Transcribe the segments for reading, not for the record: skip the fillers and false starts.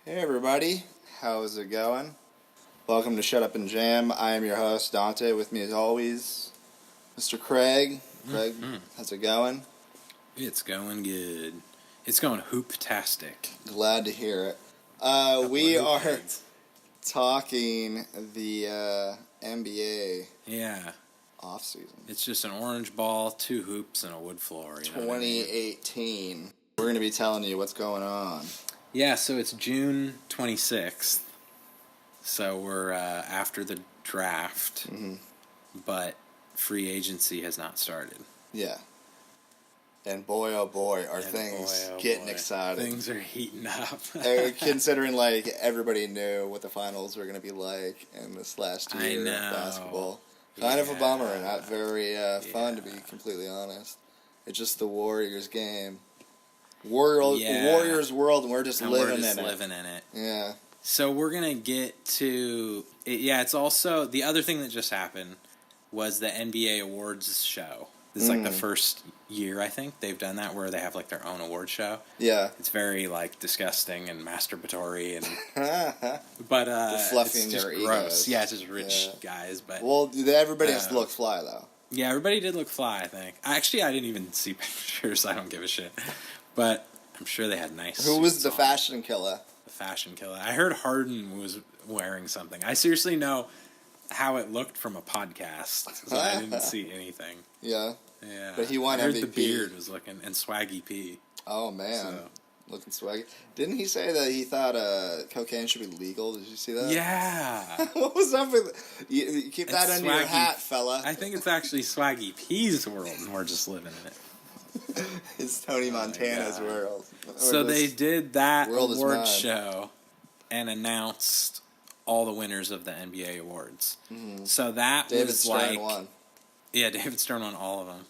Hey everybody, how's it going? Welcome to Shut Up and Jam. I am your host, Dante. With me as always, Mr. Craig. Craig, how's it going? It's going good. It's going hoop-tastic. Glad to hear it. We are talking the NBA offseason. It's just an orange ball, 2 hoops, and a wood floor. 2018. We're going to be telling you what's going on. Yeah, so it's June 26th. So we're after the draft, but free agency has not started. Yeah. And boy, oh boy, are things getting exciting. Things are heating up. Considering, like, everybody knew what the finals were going to be like in this last year of basketball. Kind of a bummer and not very fun, to be completely honest. It's just the Warriors game. Warriors world, and we're just living in it. Yeah. So we're going to get to... it's also... The other thing that just happened was the NBA Awards show. This is like the first year, I think, they've done that, where they have like their own award show. Yeah. It's very like disgusting and masturbatory, and but fluffing it's just their gross. egos. Yeah, it's just rich guys. But everybody has to look fly though. Yeah, everybody did look fly, I think. Actually, I didn't even see pictures. I don't give a shit. But I'm sure they had nice. Who was the fashion killer? The fashion killer. I heard Harden was wearing something. I seriously know how it looked from a podcast, so I didn't see anything. Yeah. Yeah. But he won I heard MVP. The beard was looking, and Swaggy P. Oh, man. So. Looking swaggy. Didn't he say that he thought cocaine should be legal? Did you see that? Yeah. What was up with... You keep that under your hat, fella. I think it's actually Swaggy P's world, and we're just living in it. It's Tony Montana's world. So they did that award show and announced all the winners of the NBA awards. So that David was Stern won. Yeah, David Stern won all of them.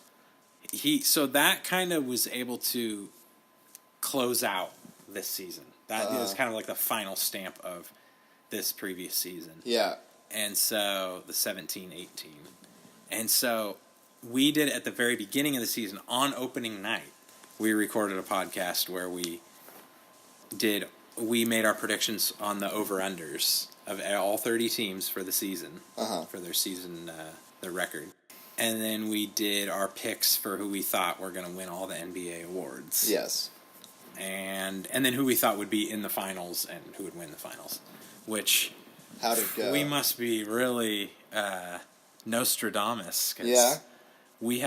So that kind of was able to close out this season. That is kind of like the final stamp of this previous season. Yeah. And so the 17-18. And so we did at the very beginning of the season, on opening night, we recorded a podcast where we made our predictions on the over-unders of all 30 teams for the season, for their season, their record. And then we did our picks for who we thought were going to win all the NBA awards. Yes. And then who we thought would be in the finals and who would win the finals. Which... How'd it go? We must be really Nostradamus. Yeah. We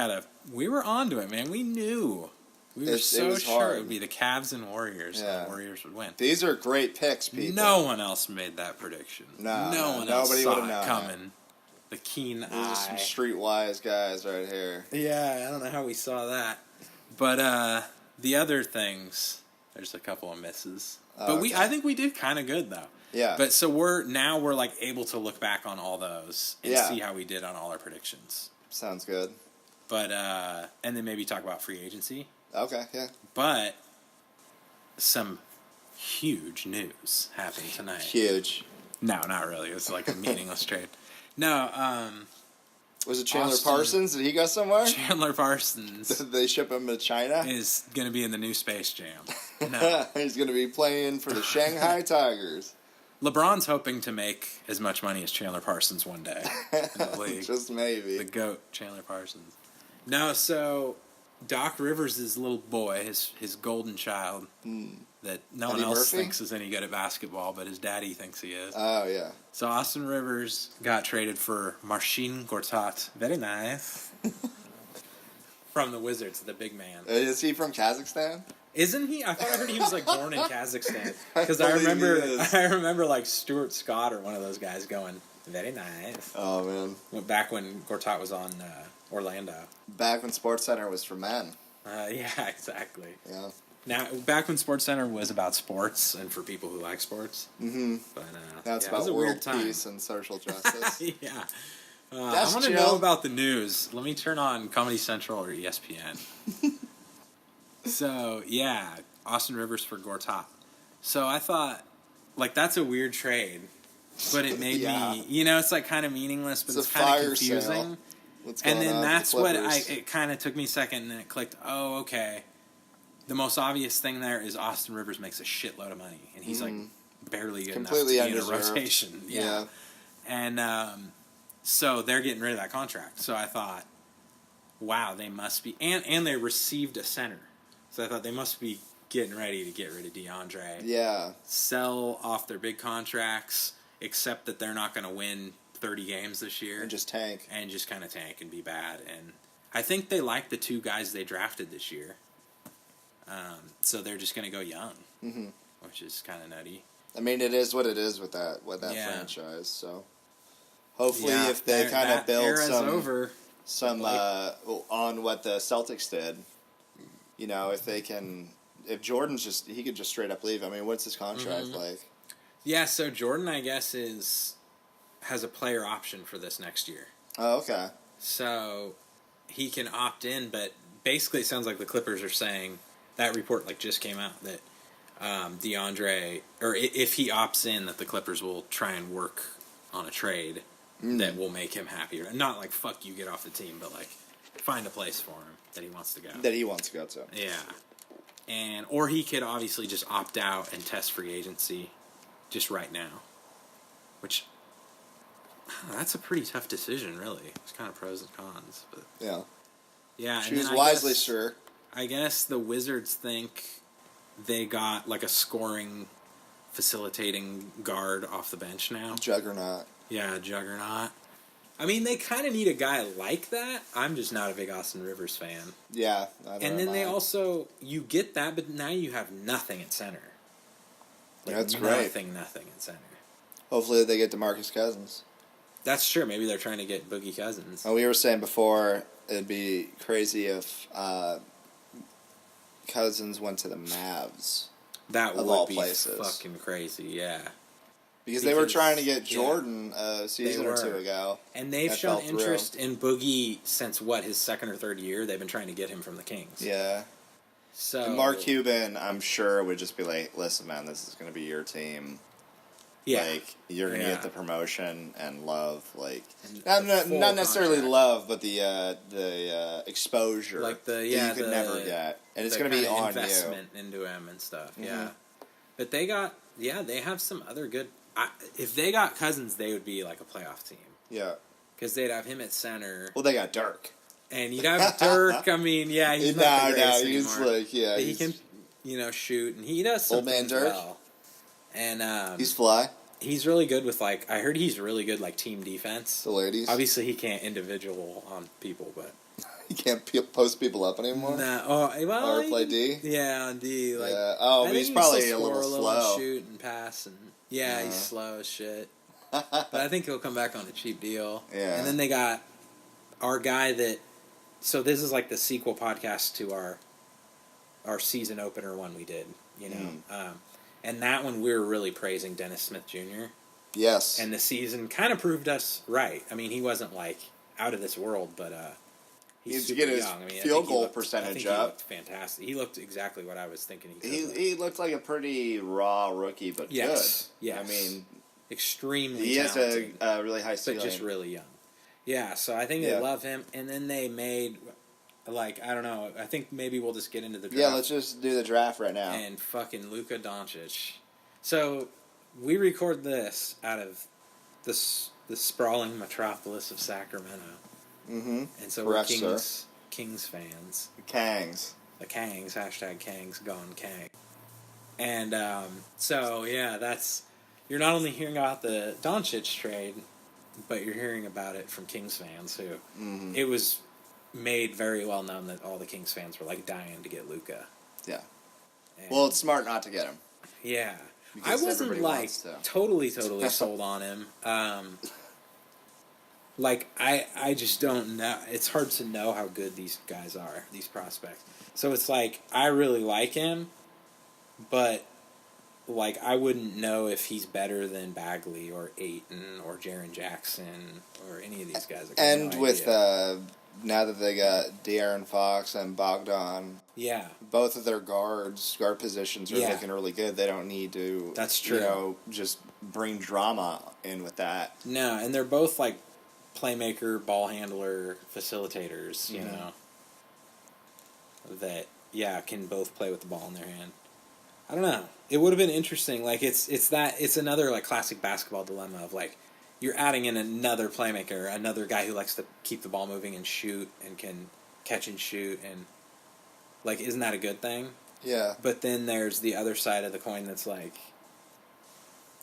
were onto it, man. We knew. We were so sure it would be the Cavs and Warriors, and the Warriors would win. These are great picks, people. No one else made that prediction. No one else saw it coming. The keen eye. These are some streetwise guys right here. Yeah, I don't know how we saw that. But the other things, there's a couple of misses. But I think we did kind of good, though. Yeah. But so we're like able to look back on all those and see how we did on all our predictions. Sounds good. But and then maybe talk about free agency. Okay, yeah. But some huge news happened tonight. Huge. No, not really. It was like a meaningless trade. No, was it Chandler Parsons? Did he go somewhere? Chandler Parsons. Did they ship him to China? Is going to be in the new Space Jam. No. He's going to be playing for the Shanghai Tigers. LeBron's hoping to make as much money as Chandler Parsons one day in the league. Just maybe. The GOAT, Chandler Parsons. No, so Doc Rivers' little boy, his golden child, that no one else thinks is any good at basketball, but his daddy thinks he is. Oh, yeah. So Austin Rivers got traded for Marcin Gortat. Very nice. From the Wizards, the big man. Is he from Kazakhstan? Isn't he? I heard he was like born in Kazakhstan. Because I remember like Stuart Scott or one of those guys going, very nice. Oh, man. Back when Gortat was on Orlando. Back when SportsCenter was for men. Yeah, exactly. Yeah. Now, back when SportsCenter was about sports and for people who like sports. Mm-hmm. But that's about world peace and social justice. Yeah. I want to know about the news. Let me turn on Comedy Central or ESPN. So, yeah, Austin Rivers for Gortat. So I thought, like, that's a weird trade. But it made me, it's like kind of meaningless, but it's kind of confusing. And then that's what it kind of took me a second, and then it clicked. Oh, okay. The most obvious thing there is Austin Rivers makes a shitload of money, and he's like barely good completely enough to be in a rotation. Yeah. And so they're getting rid of that contract. So I thought, wow, they must be... And they received a center. So I thought they must be getting ready to get rid of DeAndre. Yeah. Sell off their big contracts, except that they're not going to win 30 games this year. And just tank. And just kind of tank and be bad. And I think they like the 2 guys they drafted this year. So they're just going to go young, which is kind of nutty. I mean, it is what it is with that franchise. So hopefully, if they kind of build some on what the Celtics did, you know, if they can, if Jordan's he could just straight up leave. I mean, what's his contract like? Yeah, so Jordan, I guess, has a player option for this next year. Oh, okay. So he can opt in, but basically, it sounds like the Clippers are saying that report just came out that DeAndre, or if he opts in, that the Clippers will try and work on a trade that will make him happy. Not like, fuck you, get off the team, but find a place for him that he wants to go. That he wants to go to. Yeah. Or he could obviously just opt out and test free agency just right now. Which, that's a pretty tough decision, really. It's kind of pros and cons. But yeah. Choose wisely, sir. I guess the Wizards think they got a scoring, facilitating guard off the bench now. Juggernaut. Yeah, juggernaut. I mean, they kind of need a guy like that. I'm just not a big Austin Rivers fan. Yeah. And then they also, you get that, but now you have nothing at center. That's great. Nothing at center. Hopefully they get DeMarcus Cousins. That's true. Maybe they're trying to get Boogie Cousins. And we were saying before, it'd be crazy if Cousins went to the Mavs. That would be fucking crazy, yeah. Because they were trying to get Jordan a season or 2 ago. And they've shown interest in Boogie since, his second or third year? They've been trying to get him from the Kings. Yeah. So and Mark Cuban, I'm sure, would just be like, listen, man, this is going to be your team. Yeah. You're going to get the promotion and love. Not necessarily love, but the exposure that you could never get. And it's going to be on investment into him and stuff, But they have some other good... if they got Cousins, they would be a playoff team. Yeah. Because they'd have him at center. Well, they got Dirk. And you'd have Dirk. I mean, he's not the greatest anymore. But he can, shoot, and he does something old man Dirk. Well. And he's fly. He's really good with I heard he's really good team defense. The ladies. Obviously, he can't individual on people, but he can't post people up anymore. Nah. Or play D. Yeah, on D. He's probably a little slow. Shoot and pass, and he's slow as shit. But I think he'll come back on a cheap deal. Yeah. And then they got our guy that. So this is the sequel podcast to our season opener one we did, and that one we were really praising Dennis Smith Jr. Yes. And the season kind of proved us right. I mean, he wasn't out of this world, but he's super get his young. field goal percentage up. He looked fantastic. He looked exactly what I was thinking he looked like a pretty raw rookie, but good. Yes. I mean, extremely talented. Has a really high ceiling. But just really young. Yeah, so I think they love him. And then they made, I don't know, I think maybe we'll just get into the draft. Yeah, let's just do the draft right now. And fucking LUKA DONCIC. So, we record this out of the sprawling metropolis of Sacramento. Mm-hmm. And so we're Kings fans. The Kangs. The Kangs, #Kangs, gone Kang. And so, that's... You're not only hearing about the Doncic trade, but you're hearing about it from Kings fans who... It was made very well known that all the Kings fans were dying to get LUKA. Yeah. And well, it's smart not to get him. Yeah. I wasn't totally sold on him. I just don't know. It's hard to know how good these guys are, these prospects. So it's I really like him, but I wouldn't know if he's better than Bagley or Ayton or Jaren Jackson or any of these guys. And with now that they got De'Aaron Fox and Bogdan, both of their guard positions are looking really good. They don't need to. That's true. Just bring drama in with that. No, and they're both playmaker, ball handler, facilitators. You know, that can both play with the ball in their hand. I don't know. it would have been interesting. Like it's another like classic basketball dilemma of like you're adding in another playmaker, another guy who likes to keep the ball moving and shoot and can catch and shoot, and like isn't that a good thing? Yeah. But then there's the other side of the coin that's like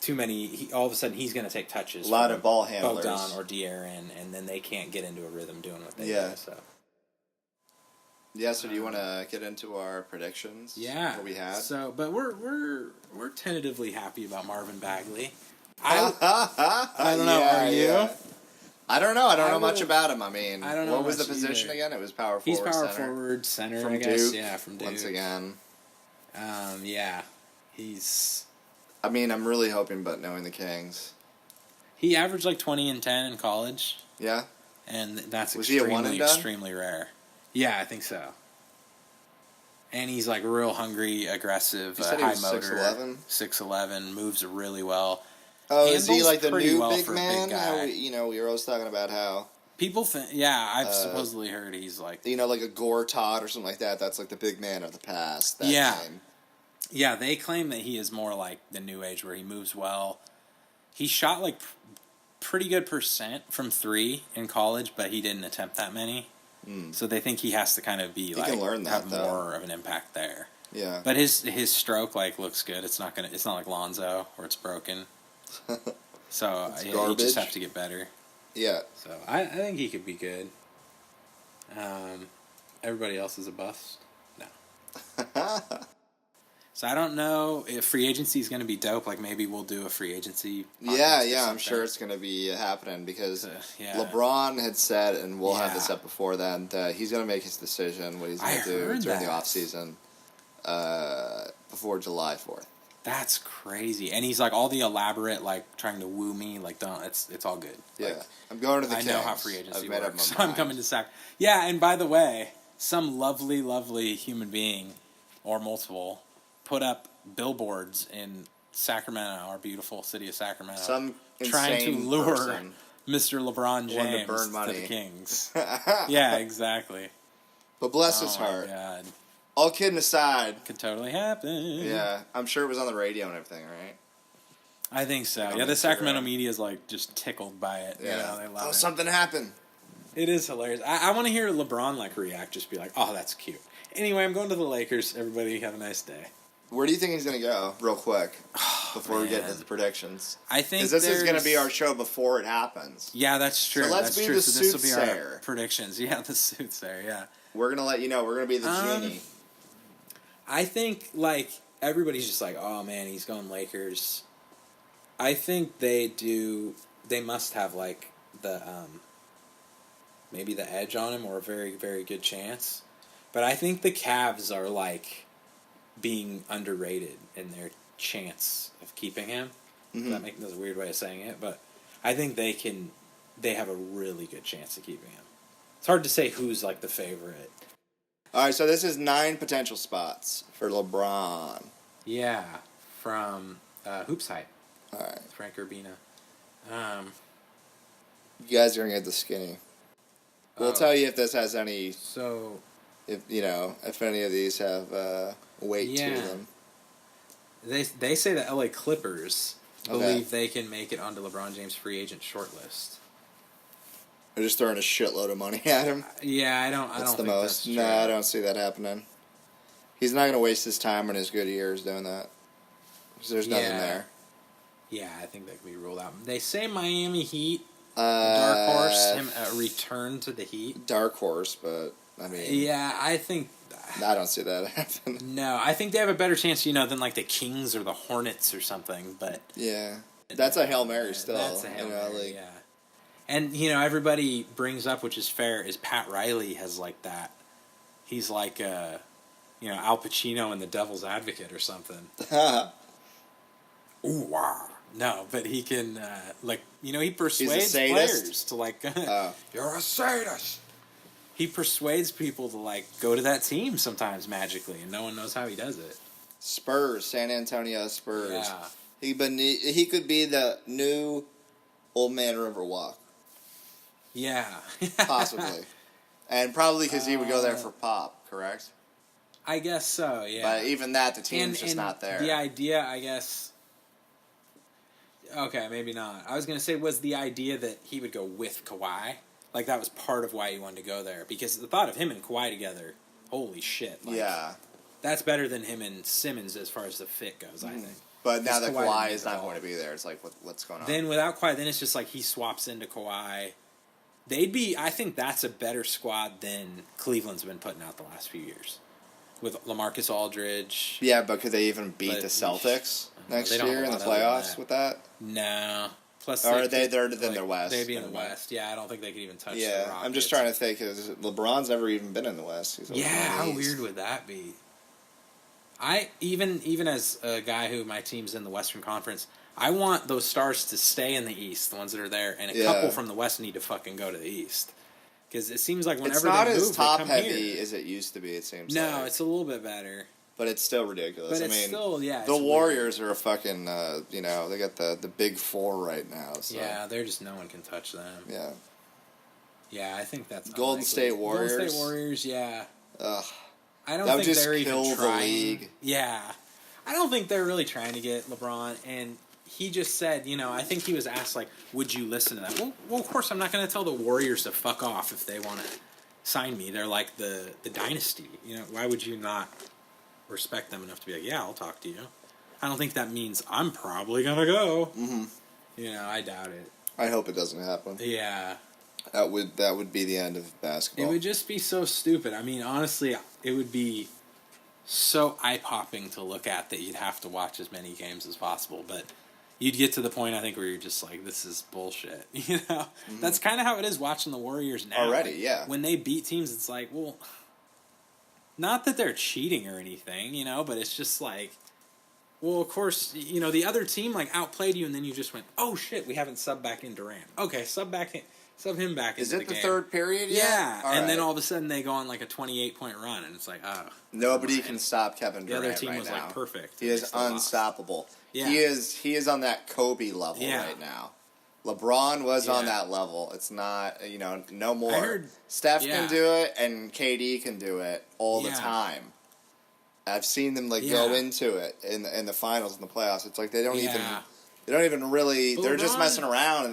too many. All of a sudden he's going to take touches. A lot of ball handlers. Bogdan or De'Aaron, and then they can't get into a rhythm doing what they do. So. Yeah, so do you want to get into our predictions? Yeah. What we had? So, but we're tentatively happy about Marvin Bagley. I don't know. Are you? Yeah. I don't know. I don't know much about him. I mean, I don't know what was the position either. again? It was power forward. He's power center. forward center. From I guess. Duke. Yeah, from Duke. Once again. Yeah. He's. I mean, I'm really hoping, but knowing the Kings. He averaged like 20 and 10 in college. Yeah. And that's was he a one and done? Extremely rare. Yeah, I think so. And he's like real hungry, aggressive, high motor. 6'11", moves really well. Oh, is he like the new well big man? How we were always talking about how people think. Yeah, I've supposedly heard he's like like a Gortat or something like that. That's like the big man of the past. That name. Yeah. They claim that he is more like the new age, where he moves well. He shot like pretty good % from 3 in college, but he didn't attempt that many. So they think he has to kind of be like have more of an impact there. Yeah. But his stroke like looks good. It's not like Lonzo where it's broken. So he just have to get better. Yeah. So I think he could be good. Everybody else is a bust. No. So I don't know if free agency is going to be dope. Like maybe we'll do a free agency. Yeah, I'm sure it's going to be happening because LeBron had said, and we'll have this up before then, that he's going to make his decision what he's going to do during the offseason before July 4th. That's crazy, and he's like all the elaborate, like trying to woo me, like don't. It's all good. Yeah, like, I'm going to the Kings. I know how free agency works. So I'm coming to Sac. Yeah, and by the way, some lovely, lovely human being, or multiple, put up billboards in Sacramento, our beautiful city of Sacramento, some trying to lure person Mr. LeBron James to burn money. to the Kings. Yeah, exactly. But bless his heart. God. All kidding aside, could totally happen. Yeah, I'm sure it was on the radio and everything, right? I think so. Yeah, the Sacramento media is like just tickled by it. Yeah, you know, they love it. Something happened. It is hilarious. I want to hear LeBron like react. Just be like, "Oh, that's cute." Anyway, I'm going to the Lakers. Everybody have a nice day. Where do you think he's going to go, real quick, before we get to the predictions? I think because this is going to be our show before it happens. Yeah, that's true. So let's be the so this will be soothsayer. our predictions. Yeah, the soothsayer. Yeah, we're going to let you know. We're going to be the genie. I think like everybody's just like, "Oh man, he's going Lakers." I think they do. They must have like the maybe the edge on him, or a very, very good chance. But I think the Cavs are like being underrated in their chance of keeping him. Mm-hmm. That's a weird way of saying it, but I think they have a really good chance of keeping him. It's hard to say who's like the favorite. All right, so this is 9 potential spots for LeBron. Yeah, from Hoops Hype. All right. Frank Urbina. You guys are going to get the skinny. We'll tell you if this has any... So... If any of these have weight to them. They say the LA Clippers believe they can make it onto LeBron James' free agent shortlist. They're just throwing a shitload of money at him. Yeah, I don't That's the think most. That's No, true. I don't see that happening. He's not going to waste his time in his good years doing that. Because there's nothing there. Yeah, I think that could be ruled out. They say Miami Heat, dark horse, return to the Heat. Dark horse, but I mean... Yeah, I think... I don't see that happening. No, I think they have a better chance, than like the Kings or the Hornets or something, but... Yeah. That's a Hail Mary still. That's a Hail Mary, yeah. And, everybody brings up, which is fair, is Pat Riley has like that. He's like, Al Pacino in The Devil's Advocate or something. Ooh, wow. No, but he can, he persuades players to, you're a sadist. He persuades people to, go to that team sometimes magically, and no one knows how he does it. Spurs, San Antonio Spurs. Yeah. He could be the new Old Man Riverwalk. Yeah. Possibly. And probably because he would go there for pop, correct? I guess so, yeah. But even that, the team's just not there. The idea, I guess... Okay, maybe not. I was going to say, was the idea that he would go with Kawhi? Like, that was part of why he wanted to go there. Because the thought of him and Kawhi together, holy shit. Like, yeah. That's better than him and Simmons as far as the fit goes, I think. But now that Kawhi is not going to be there, it's like, what's going on? Then without Kawhi, then it's just like he swaps into Kawhi. I think that's a better squad than Cleveland's been putting out the last few years. With LaMarcus Aldridge. Yeah, but could they even beat the Celtics next year in the playoffs with that? No. Plus, or are they there in their West? They'd be in the West. Yeah, I don't think they could even touch the Rockets. I'm just trying to think, because LeBron's never even been in the West. How weird would that be? Even as a guy who my team's in the Western Conference, I want those stars to stay in the East, the ones that are there, and a couple from the West need to fucking go to the East. Because it seems like whenever it's not they move, as top-heavy as it used to be, it seems like. It's a little bit better. But it's still ridiculous. But it's still, yeah. The Warriors are a fucking, they got the big four right now. So. Yeah, they're just, no one can touch them. Yeah. Yeah, I think that's Golden State Warriors. Golden State Warriors, yeah. Ugh. I don't think they're even trying. The league. Yeah. I don't think they're really trying to get LeBron, and he just said, I think he was asked, like, would you listen to that? Well, of course, I'm not going to tell the Warriors to fuck off if they want to sign me. They're like the dynasty. Why would you not respect them enough to be like, yeah, I'll talk to you? I don't think that means I'm probably going to go. Mm-hmm. I doubt it. I hope it doesn't happen. Yeah. That would be the end of basketball. It would just be so stupid. I mean, honestly, it would be so eye-popping to look at that you'd have to watch as many games as possible, but you'd get to the point, I think, where you're just like, this is bullshit. That's kind of how it is watching the Warriors now. Already, yeah. When they beat teams, it's like, well, not that they're cheating or anything, but it's just like, well, of course, the other team like outplayed you, and then you just went, oh shit, we haven't subbed back in Durant. Okay, sub him back into the game. Is it the third period yet? Yeah, then all of a sudden they go on like a 28-point run, and it's like, oh. Nobody can stop Kevin Durant. The other team right was now. Like perfect. He is unstoppable. Yeah. He is on that Kobe level right now. LeBron was on that level. It's not, no more. I heard, Steph can do it, and KD can do it all the time. I've seen them go into it in the finals and the playoffs. It's like they don't even really. But they're just messing around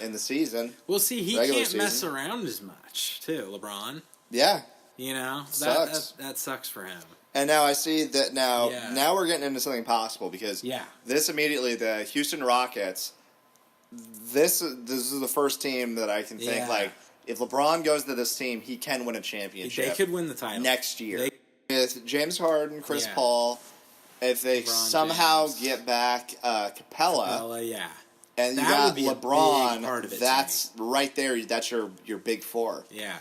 in the season. Well, see, he can't mess around as much too, LeBron. Yeah, that sucks for him. And now I see that now we're getting into something possible because this immediately the Houston Rockets. This is the first team that I can think like if LeBron goes to this team, he can win a championship. They could win the title next year with James Harden, Chris Paul. If they somehow get back Capella, and you got LeBron, that's right there. That's your big four. Yeah,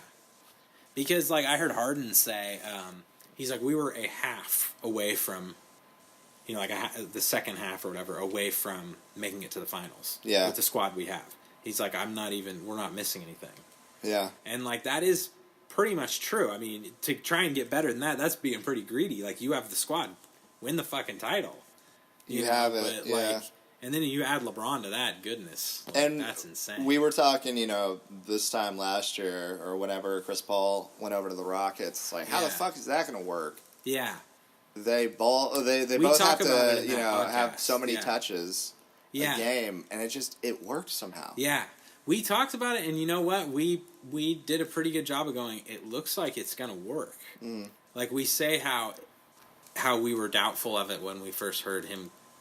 because like I heard Harden say, he's like we were a half away from, the second half or whatever away from making it to the finals. Yeah, with the squad we have. He's like we're not missing anything. Yeah, and like that is pretty much true. I mean, to try and get better than that, that's being pretty greedy. Like you have the squad. Win the fucking title. You have it, and then you add LeBron to that, goodness. And that's insane. We were talking, this time last year, or whenever Chris Paul went over to the Rockets, it's like, how the fuck is that going to work? Yeah. They both have to, have so many touches a game, and it worked somehow. Yeah. We talked about it, and you know what? We did a pretty good job of going, it looks like it's going to work. Like, we say how we were doubtful of it when we first heard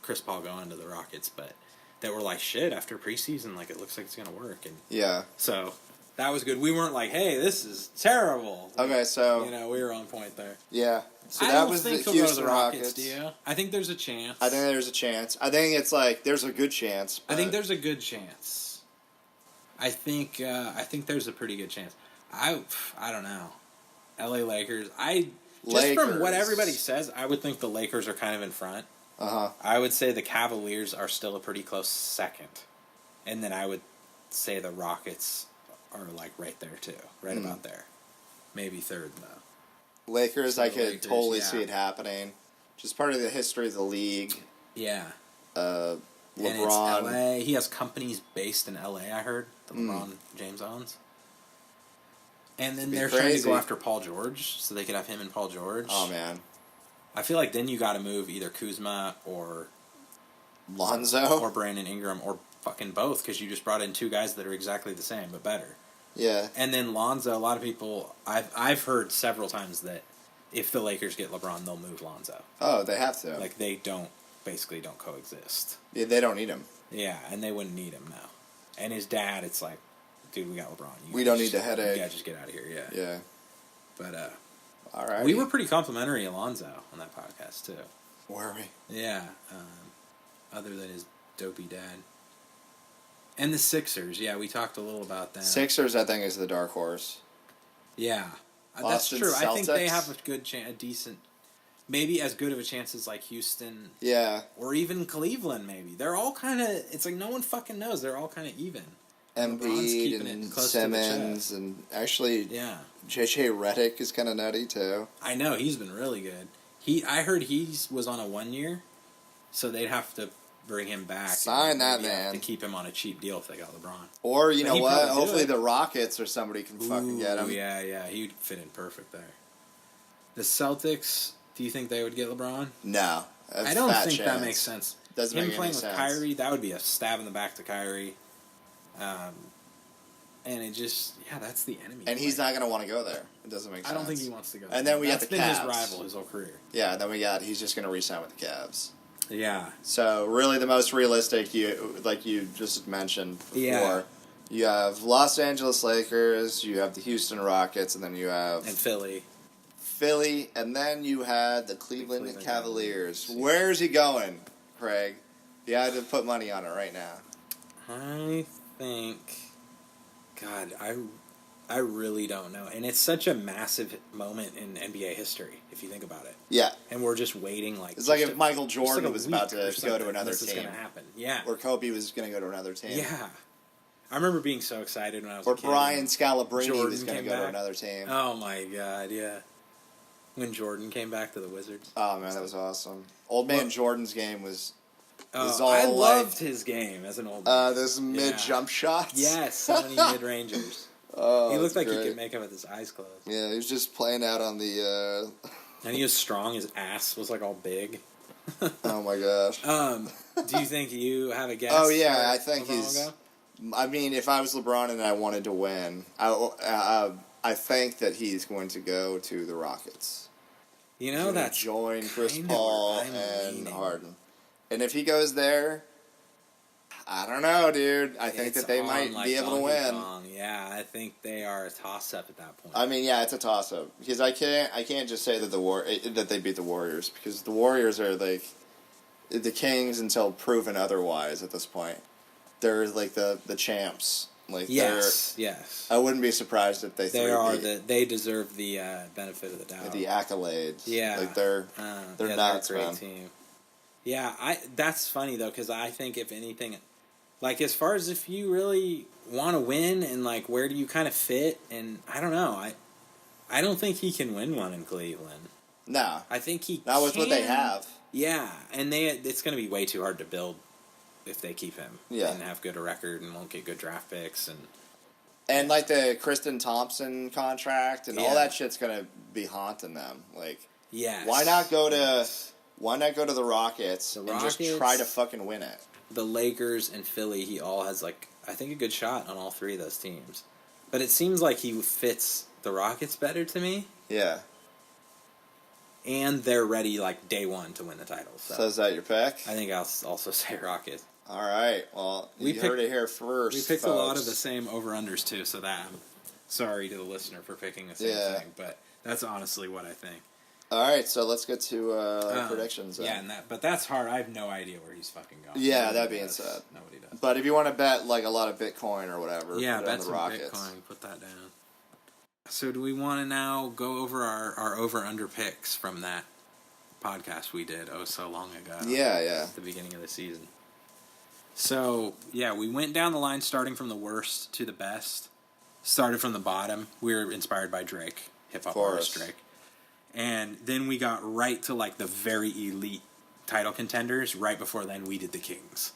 Chris Paul go into the Rockets, but that we're like, shit, after preseason, like, it looks like it's going to work. And so, that was good. We weren't like, hey, this is terrible. Okay, so... we were on point there. Yeah. So that was the Houston Rockets. Do you? I think there's a chance. I think there's a chance. I think it's like, there's a good chance. I think there's a good chance. I think there's a pretty good chance. I don't know. LA Lakers, Just from what everybody says, I would think the Lakers are kind of in front. I would say the Cavaliers are still a pretty close second. And then I would say the Rockets are like right there too. Right about there. Maybe third though. Lakers, so I could totally see it happening. Just part of the history of the league. Yeah. LeBron. And it's LA. He has companies based in LA, I heard. That LeBron James owns. And then they're trying to go after Paul George, so they could have him and Paul George. Oh, man. I feel like then you got to move either Kuzma or Lonzo or Brandon Ingram or fucking both, because you just brought in 2 guys that are exactly the same but better. Yeah. And then Lonzo, a lot of people, I've heard several times that if the Lakers get LeBron, they'll move Lonzo. Oh, they have to. Like, they basically don't coexist. Yeah, they don't need him. Yeah, and they wouldn't need him now. And his dad, it's like, dude, we got LeBron. We don't need the headache. Yeah, just get out of here. Yeah. Yeah. But all right. We were pretty complimentary of Lonzo on that podcast too. Were we? Yeah. Other than his dopey dad. And the Sixers. Yeah, we talked a little about that. Sixers, I think, is the dark horse. Yeah, that's true. Celtics. I think they have a good chance, a decent, maybe as good of a chance as like Houston. Yeah. Or even Cleveland. Maybe they're all kind of. It's like no one fucking knows. They're all kind of even. Embiid and Simmons and actually, JJ Redick is kind of nutty too. I know, he's been really good. I heard he was on a 1 year, so they'd have to bring him back. Sign that man to keep him on a cheap deal if they got LeBron. Or you know what? Hopefully the Rockets or somebody can fucking get him. Yeah, he'd fit in perfect there. The Celtics. Do you think they would get LeBron? No, I don't think that makes sense. Doesn't him make playing any sense. with Kyrie, that would be a stab in the back to Kyrie. And it just, that's the enemy. And he's not going to want to go there. It doesn't make sense. I don't think he wants to go there. And then we got the Cavs. That's been his rival his whole career. Yeah, and then he's just going to re-sign with the Cavs. Yeah. So, really the most realistic, like you just mentioned before, you have Los Angeles Lakers, you have the Houston Rockets, and then you have... And Philly. And then you had the Cleveland Cavaliers. Where's he going, Craig? You had to put money on it right now. I think... God, I really don't know. And it's such a massive moment in NBA history, if you think about it. Yeah. And we're just waiting like... It's like if Michael Jordan was about to go to another team. This is going to happen. Yeah. Or Kobe was going to go to another team. Yeah. I remember being so excited when I was a kid. Or Brian Scalabrine was going to go to another team. Oh my God, yeah. When Jordan came back to the Wizards. Oh man, that was awesome. Old man Jordan's game was... I loved his game as an old man. Those mid-jump shots. Yes, so many mid-rangers. He looked like he could make him with his eyes closed. Yeah, he was just playing out on the... And he was strong. His ass was like all big. Oh my gosh. Do you think you have a guess? Oh yeah, I think he's... I mean, if I was LeBron and I wanted to win, I think that he's going to go to the Rockets. You know, that's join Chris Paul and Harden. And if he goes there, I don't know, dude. I think that they might be able to win. Yeah, I think they are a toss-up at that point. I mean, yeah, it's a toss-up because I can't just say that that they beat the Warriors, because the Warriors are like the Kings until proven otherwise at this point. They're like the champs. Like yes. I wouldn't be surprised if they they deserve the benefit of the doubt. The accolades. Yeah, like they're nuts, a great man. team. Yeah, that's funny though, because I think if anything, like as far as if you really want to win and like where do you kind of fit, and I don't know, I don't think he can win one in Cleveland. No, I think he not with what they have. Yeah, and it's going to be way too hard to build if they keep him. Yeah, and have good record and won't get good draft picks and like the Kristen Thompson contract and all that shit's going to be haunting them. Like, why not go to the Rockets and just try to fucking win it? The Lakers and Philly, he all has, like, I think a good shot on all three of those teams. But it seems like he fits the Rockets better to me. Yeah. And they're ready, like, day one to win the title. So is that your pick? I think I'll also say Rockets. All right. Well, you heard it here first, We picked folks. a lot of the same over-unders, too, so that I'm sorry to the listener for picking the same thing. But that's honestly what I think. All right, so let's get to predictions. Yeah, but that's hard. I have no idea where he's fucking going. Yeah, that being said. Nobody does. But if you want to bet like a lot of Bitcoin or whatever, bet some Bitcoin. Put that down. So do we want to now go over our over-under picks from that podcast we did so long ago? Yeah. At the beginning of the season. So, yeah, we went down the line starting from the worst to the best. Started from the bottom. We were inspired by Drake, hip-hop artist Drake. And then we got right to, like, the very elite title contenders. Right before then, we did the Kings.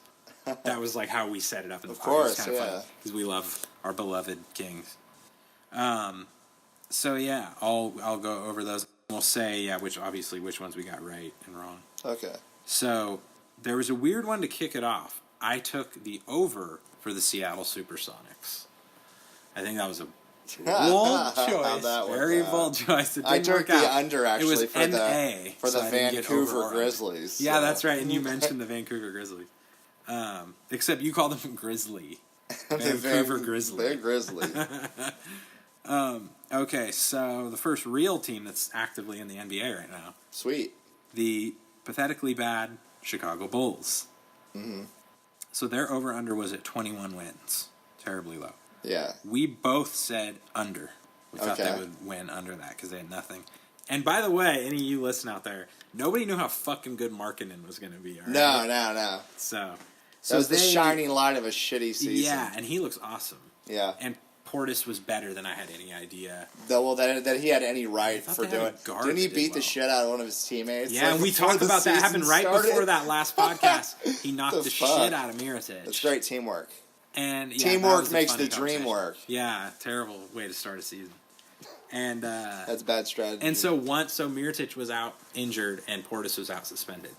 That was, like, how we set it up in the podcast. Of course, yeah. Because we love our beloved Kings. So yeah, I'll go over those. We'll say which ones we got right and wrong. Okay. So there was a weird one to kick it off. I took the over for the Seattle SuperSonics. I think that was a bold choice. Very bold choice. It didn't I took work the out. under actually it was for NA, the Vancouver Grizzlies. Yeah, that's right. And you mentioned the Vancouver Grizzlies. Except you call them Grizzly. Vancouver Grizzly. They're Grizzly. Okay, so the first real team that's actively in the NBA right now. Sweet. The pathetically bad Chicago Bulls. Mm-hmm. So their over-under was at 21 wins. Terribly low. Yeah. We both said under. We thought they would win under that because they had nothing. And by the way, any of you listening out there, nobody knew how fucking good Markkanen was going to be. Right? No. So that was the shining light of a shitty season. Yeah, and he looks awesome. Yeah. And Portis was better than I had any idea. That he had any right for doing. Didn't he beat the shit out of one of his teammates? Yeah, and we talked about that. Happened right before that last podcast. He knocked the shit out of Mirotic. That's great teamwork. And teamwork makes the dream work. Yeah, terrible way to start a season. And that's bad strategy. And so Mirotic was out injured and Portis was out suspended.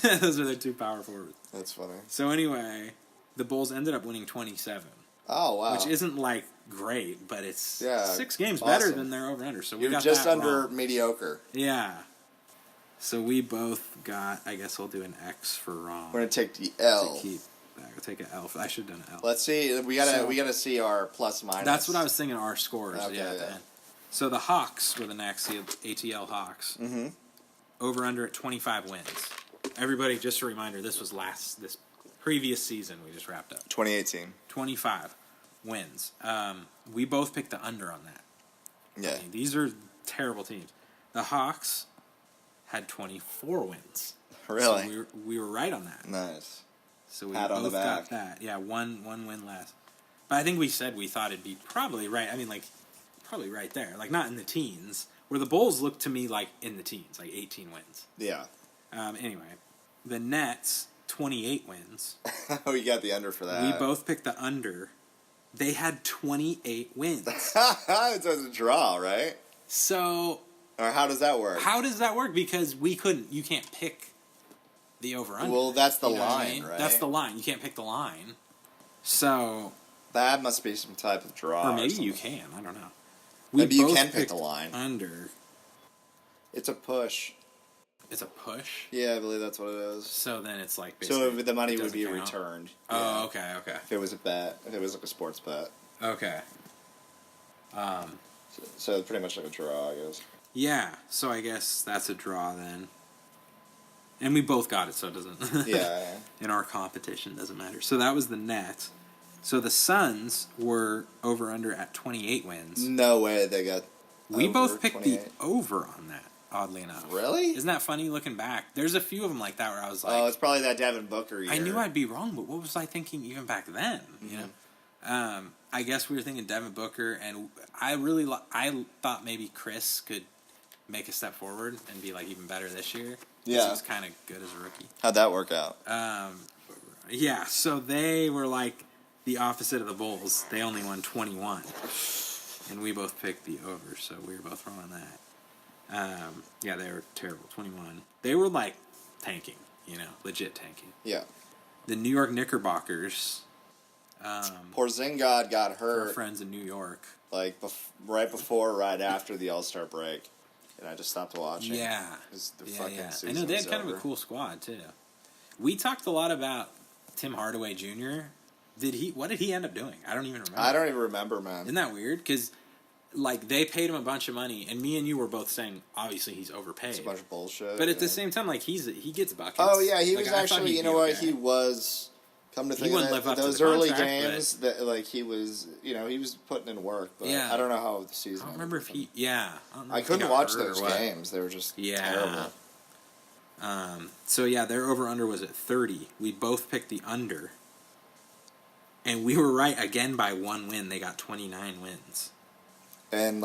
Those are their two power forwards. That's funny. So anyway, the Bulls ended up winning 27. Oh wow! Which isn't like great, but it's 6 games awesome. better than their over under. So we got just that under wrong. mediocre. Yeah. So we both got. I guess we'll do an X for wrong. We're gonna take the L. I'll take an L. I should have done an L. Let's see. We gotta see our plus minus. That's what I was thinking. Our scores. Okay, yeah. So the Hawks were the next. The ATL Hawks. Mm-hmm. Over under at 25 wins. Everybody, just a reminder. This was this previous season. We just wrapped up. 2018. 25 wins. We both picked the under on that. Yeah. I mean, these are terrible teams. The Hawks had 24 wins. Really? So we were right on that. Nice. So we both got that. Yeah, one win less. But I think we said we thought it'd be probably right. I mean, like, probably right there. Like, not in the teens. Where the Bulls look to me like in the teens, like 18 wins. Yeah. Anyway, the Nets, 28 wins. Oh, you got the under for that. We both picked the under. They had 28 wins. It's a draw, right? So... Or how does that work? How does that work? Because you can't pick the over-under. Well, that's the line, right? That's the line. You can't pick the line. So... That must be some type of draw. Or maybe you can. I don't know. Maybe you can pick the line. Under. It's a push. It's a push? Yeah, I believe that's what it is. So then it's like basically... So the money would be returned. Oh, okay. If it was a bet. If it was like a sports bet. Okay. So pretty much like a draw, I guess. Yeah, so I guess that's a draw then. And we both got it, so it doesn't... Yeah. In our competition, doesn't matter. So that was the net. So the Suns were over-under at 28 wins. No way they got We both picked 28. The over on that, oddly enough. Really? Isn't that funny looking back? There's a few of them like that where I was like... Oh, it's probably that Devin Booker year. I knew I'd be wrong, but what was I thinking even back then? Mm-hmm. You know? I guess we were thinking Devin Booker, and I thought maybe Chris could make a step forward and be like even better this year. Yeah. He was kind of good as a rookie. How'd that work out? Yeah, so they were like the opposite of the Bulls. They only won 21. And we both picked the over, so we were both wrong on that. Yeah, they were terrible. 21. They were like tanking, legit tanking. Yeah. The New York Knickerbockers. Porzingis got hurt. Our friends in New York. Like right after the All-Star break. And I just stopped watching. Yeah. Season I know, they had kind of a cool squad, too. We talked a lot about Tim Hardaway Jr. What did he end up doing? I don't even remember. I don't even remember, man. Isn't that weird? Because, they paid him a bunch of money, and me and you were both saying, obviously, he's overpaid. It's a bunch of bullshit. But at the same time, he gets buckets. Oh, yeah, he was actually, you know what, he was... Come to think of it, those early games, that he was, he was putting in work. But yeah. I don't know how the season. I don't remember if he. Yeah, I couldn't watch those games. They were just terrible. So yeah, their over under was at 30. We both picked the under, and we were right again by one win. They got 29 wins. And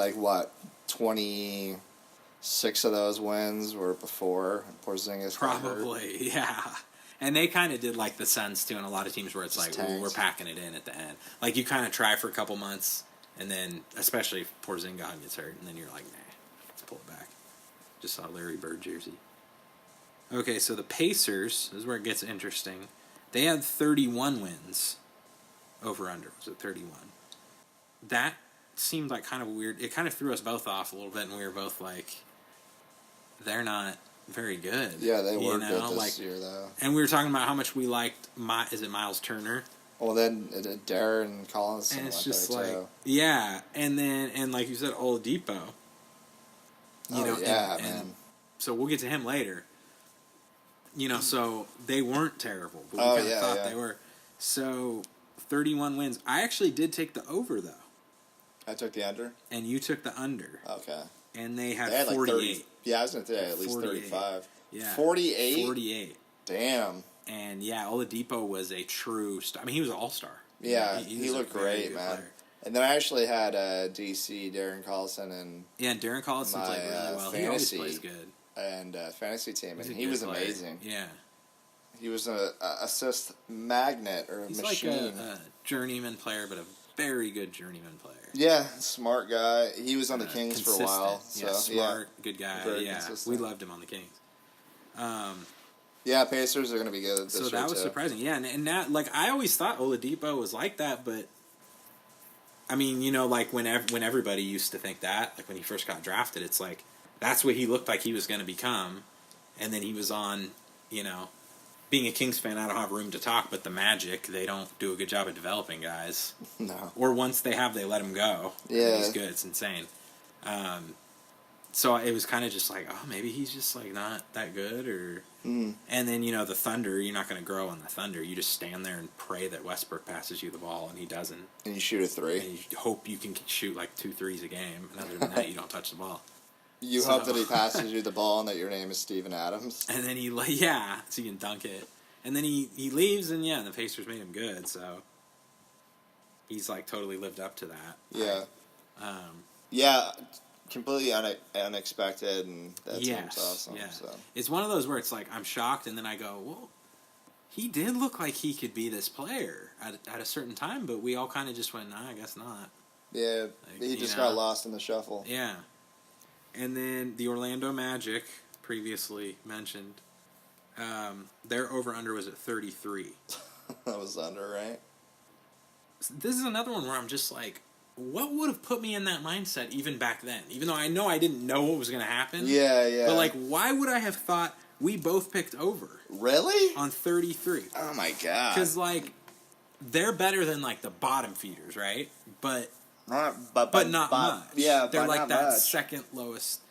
26 of those wins were before Porzingis. Probably, yeah. And they kind of did the Suns too, and a lot of teams where it's we're packing it in at the end. You kind of try for a couple months, And then, especially if Porzingis gets hurt, and then you're like, nah, let's pull it back. Just saw Larry Bird jersey. Okay, so the Pacers, this is where it gets interesting. They had 31 wins. Over-under was at 31. That seemed like kind of weird. It kind of threw us both off a little bit, and we were both like, they're not very good. Yeah, they were good this year, though. And we were talking about how much we liked, is it Miles Turner? Well, then Darren Collins. And it's just like, yeah. And then, and like you said, Oladipo. Man. So we'll get to him later. So they weren't terrible. But we kind of thought they were. So 31 wins. I actually did take the over, though. I took the under? And you took the under. Okay. And they had 48. Like 30, yeah, I was going to say at least 35. Yeah. 48? 48. Damn. And, Oladipo was a true star. I mean, he was an all-star. Yeah, he looked great, man. Player. And then I actually had DC, Darren Collison, and... Yeah, and Darren Collison played really well. He always plays good. And fantasy team, and he was amazing. Yeah. He was an assist magnet or a machine. He's like a journeyman player, but a very good journeyman player. Yeah, smart guy. He was on the Kings for a while. So, smart, good guy. We loved him on the Kings. Yeah, Pacers are going to be good this year, so that was surprising. Yeah, and that, I always thought Oladipo was like that, but I mean, when everybody used to think that, like when he first got drafted, it's like that's what he looked like he was going to become, and then he was on, being a Kings fan, I don't have room to talk, but the Magic, they don't do a good job of developing guys. No. Or once they have, they let him go. Yeah. He's good. It's insane. So it was kind of just like, oh, maybe he's just like not that good, or. And then the Thunder, you're not going to grow on the Thunder. You just stand there and pray that Westbrook passes you the ball, and he doesn't. And you shoot a three. And you hope you can shoot like 2 threes a game, and other than that, you don't touch the ball. You hope that he passes you the ball and that your name is Steven Adams. And then so you can dunk it. And then he leaves, and the Pacers made him good, so he's like totally lived up to that. Yeah. Completely unexpected, and that seems awesome. Yeah. So. It's one of those where it's like I'm shocked, and then I go, well, he did look like he could be this player at a certain time, but we all kind of just went, nah, I guess not. Yeah, he just got lost in the shuffle. Yeah. And then the Orlando Magic, previously mentioned, their over-under was at 33. That was under, right? This is another one where I'm just like, what would have put me in that mindset even back then? Even though I know I didn't know what was going to happen. Yeah. But, why would I have thought we both picked over? Really? On 33. Oh, my God. Because, they're better than, the bottom feeders, right? But not much. Yeah, they're not that much. Second lowest.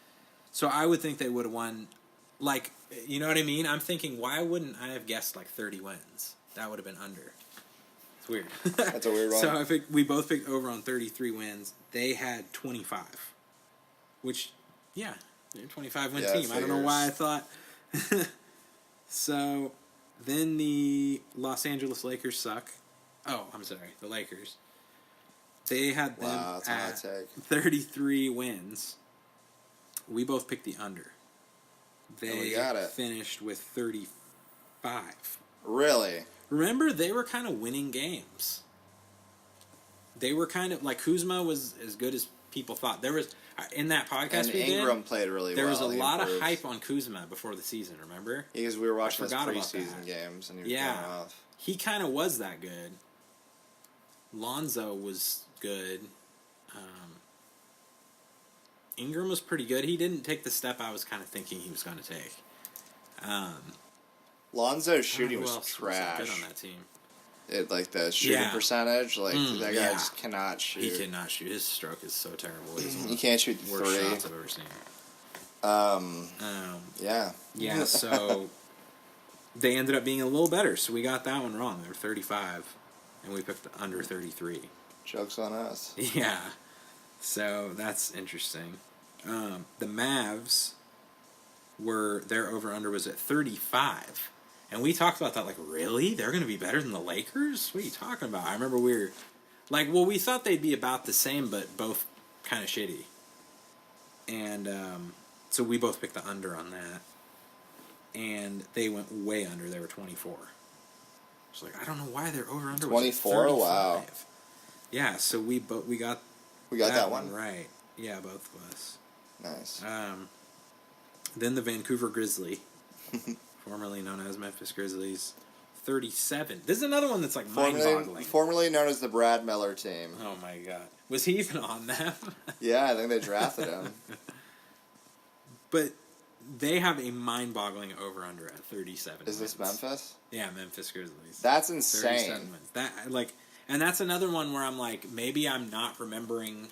So I would think they would have won, you know what I mean? I'm thinking, why wouldn't I have guessed, 30 wins? That would have been under. It's weird. That's a weird one. So we both picked over on 33 wins. They had 25. Which, they're a 25-win team. I don't know why I thought. So, then the Los Angeles Lakers suck. Oh, I'm sorry. The Lakers. They had them at 33 wins. We both picked the under. They finished with 35. Really? Remember, they were kind of winning games. They were kind of Kuzma was as good as people thought. There was in that podcast and we Ingram did. Played really there well. There was a lot of hype on Kuzma before the season. Remember? Because we were watching his preseason games, and he was going off. He kind of was that good. Lonzo was good. Ingram was pretty good. He didn't take the step I was kind of thinking he was going to take. Lonzo's shooting was trash. Was good on that team. The shooting percentage, that guy just cannot shoot. He cannot shoot. His stroke is so terrible. He can't shoot the worst three. shots I've ever seen. Yeah. So they ended up being a little better. So we got that one wrong. They were 35, and we picked the under 33. Joke's on us. Yeah. So that's interesting. The Mavs their over-under was at 35. And we talked about that, really? They're going to be better than the Lakers? What are you talking about? I remember we were, we thought they'd be about the same, but both kind of shitty. And so we both picked the under on that. And they went way under. They were 24. It's I don't know why their over-under was 24? Wow. Yeah, so we got We got that one right. Yeah, both of us. Nice. Then the Vancouver Grizzly, formerly known as Memphis Grizzlies, 37. This is another one that's like mind-boggling. Formerly known as the Brad Miller team. Oh my god. Was he even on them? Yeah, I think they drafted him. But they have a mind-boggling over-under at 37 Is this Memphis? Yeah, Memphis Grizzlies. That's insane. 37 wins. And that's another one where I'm like, maybe I'm not remembering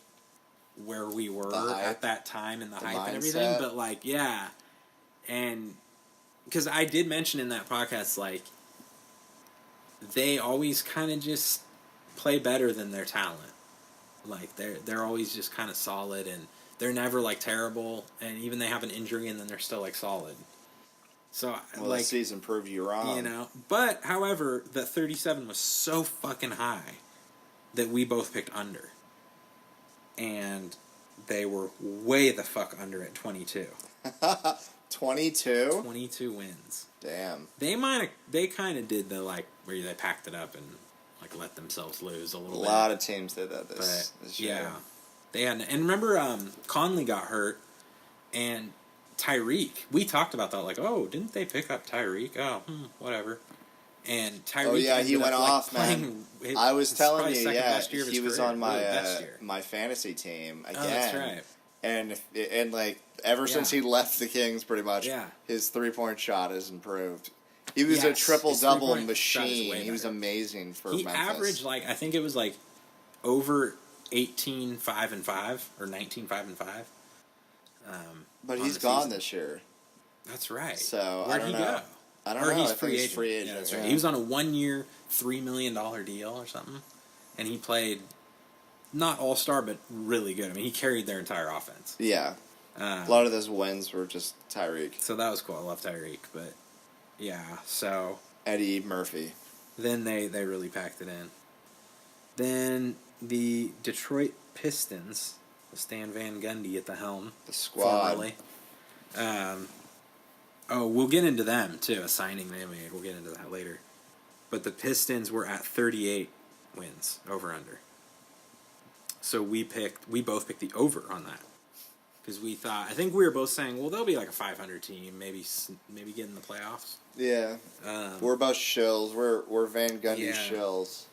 where we were at that time and the hype and everything, but like, yeah. And because I did mention in that podcast, like, they always kind of just play better than their talent. Like, they're always just kind of solid, and they're never like terrible, and even they have an injury and then they're still like solid. So well, this season proved you wrong. You know, but however, the 37 was so fucking high that we both picked under, and they were way the fuck under at 22. 22? 22 wins. Damn. They kind of did the like where they packed it up and like let themselves lose a little bit. A lot of teams did that this year. Yeah. They had, and remember Conley got hurt, and Tyreek, we talked about that, like, oh, didn't they pick up Tyreek? Oh, whatever. And Tyreek, oh yeah, he went off, man. I was telling you, yeah, he was on my fantasy team again. Oh, that's right. And like ever since he left the Kings, pretty much, his 3-point shot has improved. He was a triple-double machine. He was amazing for Memphis. He averaged, like, I think it was like over 18, 5 and 5, or 19, 5 and 5. But he's gone this year. That's right. So where'd he go? I don't know. He's free agent. Yeah, that's right. He was on a 1-year, $3 million deal or something, and he played not all-star, but really good. I mean, he carried their entire offense. Yeah. A lot of those wins were just Tyreek. So that was cool. I love Tyreek, but yeah. So Eddie Murphy. Then they really packed it in. Then the Detroit Pistons, with Stan Van Gundy at the helm. The squad. Formerly. We'll get into them, too, a signing they made. We'll get into that later. But the Pistons were at 38 wins, over-under. So we both picked the over on that. Because we thought, I think we were both saying, well, they'll be like a 500 team, maybe get in the playoffs. Yeah. We're both shills. We're Van Gundy shills.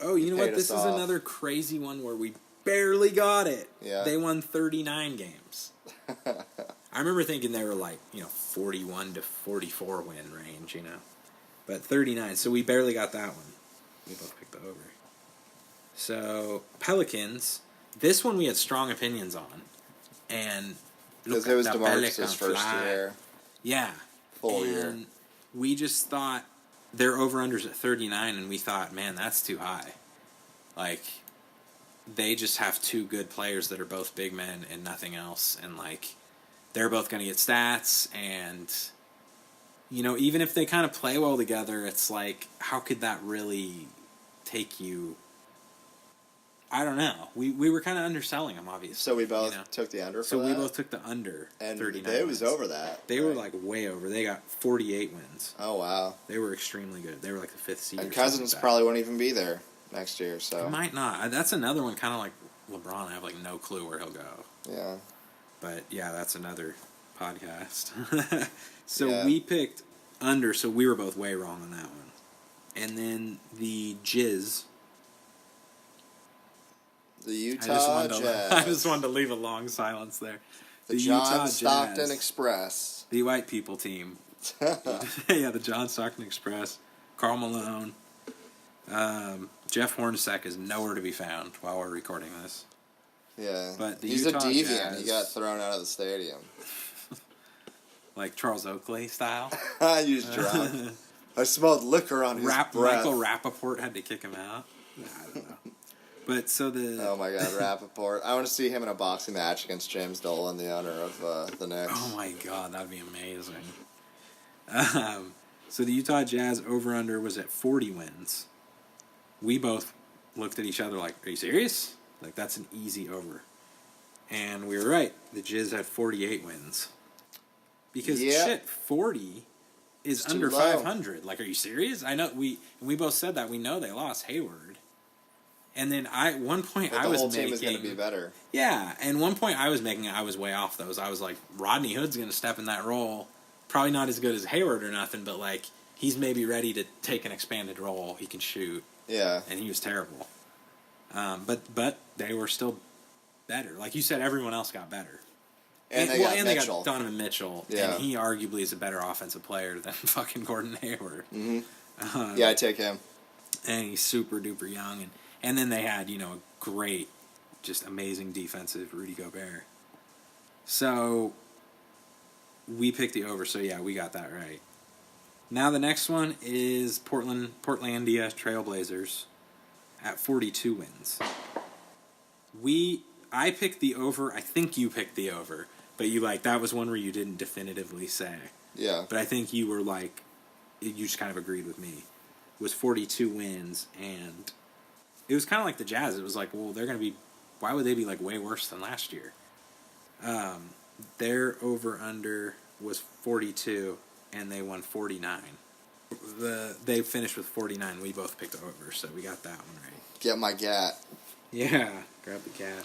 Oh, you know what? This is another crazy one where we barely got it. Yeah. They won 39 games. I remember thinking they were like, 41 to 44 win range, But 39, so we barely got that one. We both picked the over. So, Pelicans, this one we had strong opinions on. And because it was DeMarcus' first year. Yeah. Full year. And we just thought their over-unders at 39, and we thought, man, that's too high. Like, they just have two good players that are both big men and nothing else. And, like, they're both going to get stats. And, even if they kind of play well together, it's like, how could that really take you? I don't know. We were kind of underselling them, obviously. So we both took the under for that? So we both took the under 39 it was over that. They were, like, way over. They got 48 wins. Oh, wow. They were extremely good. They were, like, the 5th seed. And Cousins probably won't even be there next year, so. He might not. That's another one, kind of like LeBron. I have, like, no clue where he'll go. Yeah. But, yeah, that's another podcast. So we picked under, so we were both way wrong on that one. And then the Jizz. The Utah Jazz. I just wanted to leave a long silence there. The John Stockton Express. The white people team. Yeah, the John Stockton Express. Karl Malone. Jeff Hornacek is nowhere to be found while we're recording this. Yeah. But the He's Utah a deviant. Jazz, He got thrown out of the stadium. Like Charles Oakley style. He was drunk. I smelled liquor on his breath. Michael Rappaport had to kick him out. I don't know. But so oh my God, Rappaport! I want to see him in a boxing match against James Dolan, the owner of the Knicks. Oh my God, that'd be amazing. So the Utah Jazz over/under was at 40 wins. We both looked at each other like, "Are you serious? Like that's an easy over." And we were right. The Jizz had 48 wins. Because 40 is it's under 500. Like, are you serious? I know we both said that. We know they lost Hayward. And then one point but I was the whole making, team is going to be better. Yeah, and one point I was making, I was way off those. I was like, Rodney Hood's going to step in that role. Probably not as good as Hayward or nothing, but like he's maybe ready to take an expanded role. He can shoot. Yeah, and he was terrible. But they were still better. Like you said, everyone else got better. And they got Donovan Mitchell, yeah. and he arguably is a better offensive player than fucking Gordon Hayward. Mm-hmm. Yeah, I take him. And he's super duper young, and then they had a great, just amazing defensive Rudy Gobert. So we picked the over. So yeah, we got that right. Now the next one is Portlandia Trailblazers at 42 wins. I picked the over. I think you picked the over, but that was one where you didn't definitively say. Yeah. But I think you were you just kind of agreed with me. It was 42 wins, and it was kind of like the Jazz. It was like, well, they're going to be. Why would they be way worse than last year? Their over under was 42. And they won 49. They finished with 49. We both picked over, so we got that one right. Get my gat. Yeah, grab the cat.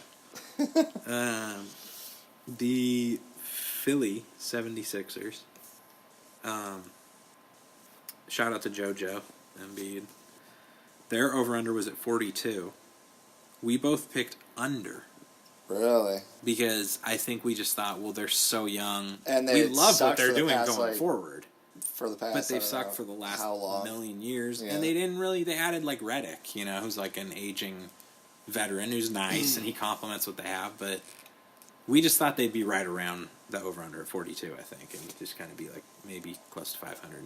The Philly 76ers. Shout out to JoJo Embiid. Their over-under was at 42. We both picked under. Really? Because I think we just thought, well, they're so young. And we love what they're doing going forward. For the past, but they've sucked for the last million years. Yeah. And they didn't really, they added Redick, who's an aging veteran who's nice and he complements what they have. But we just thought they'd be right around the over-under at 42, I think. And just kind of be maybe close to 500.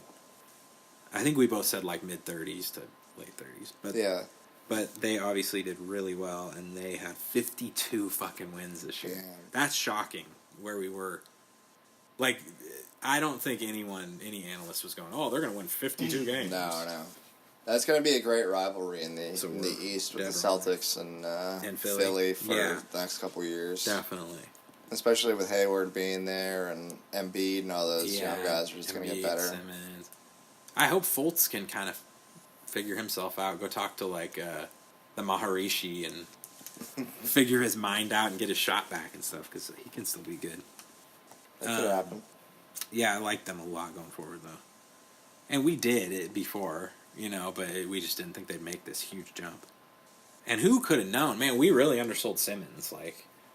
I think we both said mid-30s to late 30s. But yeah. But they obviously did really well, and they had 52 fucking wins this year. Damn. That's shocking, where we were. I don't think any analyst was going, oh, they're going to win 52 games. No. That's going to be a great rivalry in the East with the Celtics and Philly for the next couple years. Definitely. Especially with Hayward being there and Embiid and all those young guys are just going to get better. Simmons. I hope Fultz can kind of figure himself out, go talk to the Maharishi and figure his mind out and get his shot back and stuff, because he can still be good. That could happen. Yeah, I like them a lot going forward, though. And we did it before, but we just didn't think they'd make this huge jump. And who could have known? Man, we really undersold Simmons.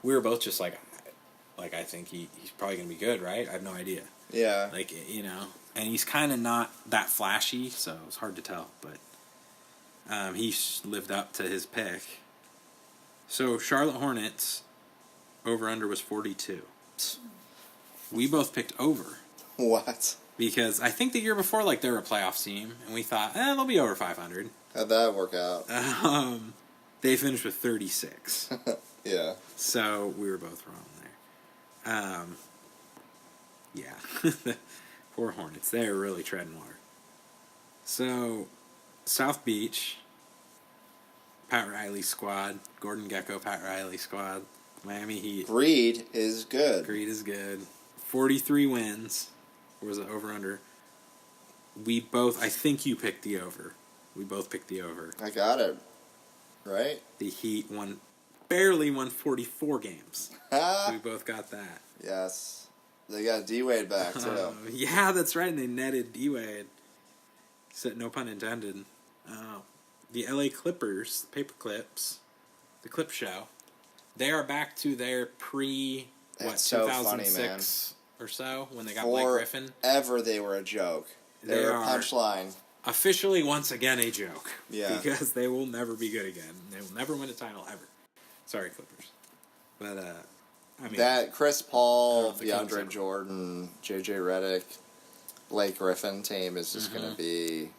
We were both just I think he's probably going to be good, right? I have no idea. Yeah. And he's kind of not that flashy, so it's hard to tell, but he lived up to his pick. So Charlotte Hornets over-under was 42. We both picked over. What? Because I think the year before, they were a playoff team, and we thought, they'll be over 500. How'd that work out? They finished with 36. Yeah. So we were both wrong there. Yeah. Poor Hornets. They're really treading water. So, South Beach, Pat Riley squad, Gordon Gecko, Pat Riley squad, Miami Heat. Greed is good. 43 wins was the over-under. I think you picked the over. We both picked the over. I got it. Right? The Heat barely won 44 games. So we both got that. Yes. They got D-Wade back, too. Yeah, that's right. And they netted D-Wade. No pun intended. The LA Clippers, Paper Clips, the Clip Show, they are back to their 2006 or so, when they got Blake Griffin. Forever they were a joke. They were a punchline. Officially, once again, a joke. Yeah. Because they will never be good again. They will never win a title, ever. Sorry, Clippers. But, that Chris Paul, DeAndre Jordan, J.J. Redick, Blake Griffin team is just going to be...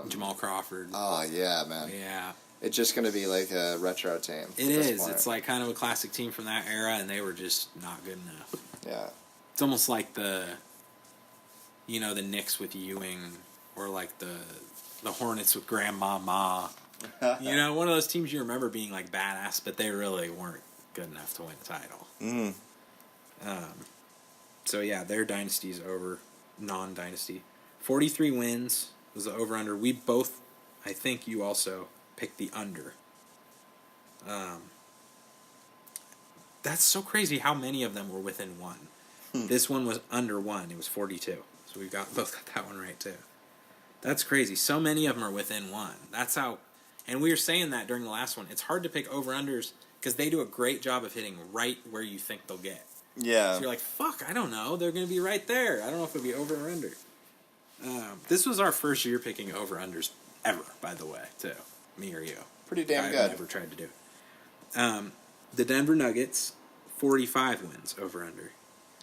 Jamal Crawford. Oh, yeah, man. Yeah. It's just going to be a retro team. It is. It's kind of a classic team from that era, and they were just not good enough. Yeah. It's almost like the Knicks with Ewing, or the Hornets with Grandma Ma. One of those teams you remember being badass, but they really weren't good enough to win a title. So yeah, their dynasty's over. Non-dynasty. 43 wins was the over-under. We both, I think you also picked the under. That's so crazy how many of them were within 1. This one was under 1. It was 42. So we both got that one right, too. That's crazy. So many of them are within 1. That's how... And we were saying that during the last one. It's hard to pick over-unders because they do a great job of hitting right where you think they'll get. Yeah. So you're like, fuck, I don't know. They're going to be right there. I don't know if it'll be over or under. This was our first year picking over-unders ever, by the way, too. Me or you. Pretty damn good. I've never tried to do it. The Denver Nuggets, 45 wins over-under.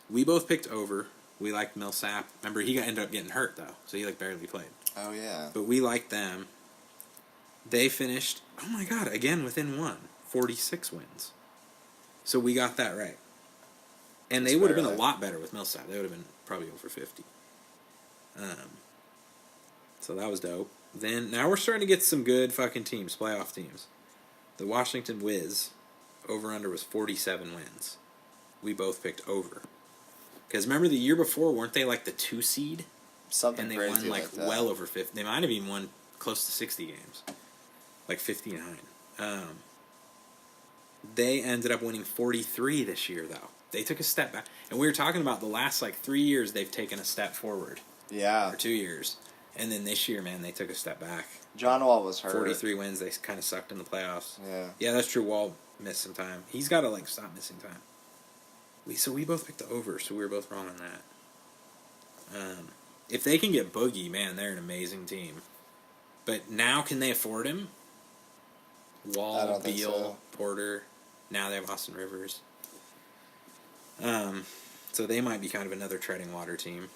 We both picked over. We liked Millsap. Remember, he ended up getting hurt, though, so he barely played. Oh, yeah. But we liked them. They finished, oh my God, again within 1. 46 wins. So we got that right. And they would have been a lot better with Millsap. They would have been probably over 50. So that was dope. Then, now we're starting to get some good fucking teams, playoff teams. The Washington Wiz, over-under was 47 wins. We both picked over. Because remember the year before, weren't they like the 2 seed? Something and they crazy won like that. well over 50. They might have even won close to 60 games. Like 59. They ended up winning 43 this year, though. They took a step back. And we were talking about the last, 3 years they've taken a step forward. Yeah. Or 2 years. And then this year, man, they took a step back. John Wall was hurt. 43 wins. They kind of sucked in the playoffs. Yeah. Yeah, that's true. Wall missed some time. He's got to, stop missing time. So we both picked the over, so we were both wrong on that. If they can get Boogie, man, they're an amazing team. But now, can they afford him? Wall, Beal, Porter. Now they have Austin Rivers. So they might be kind of another treading water team.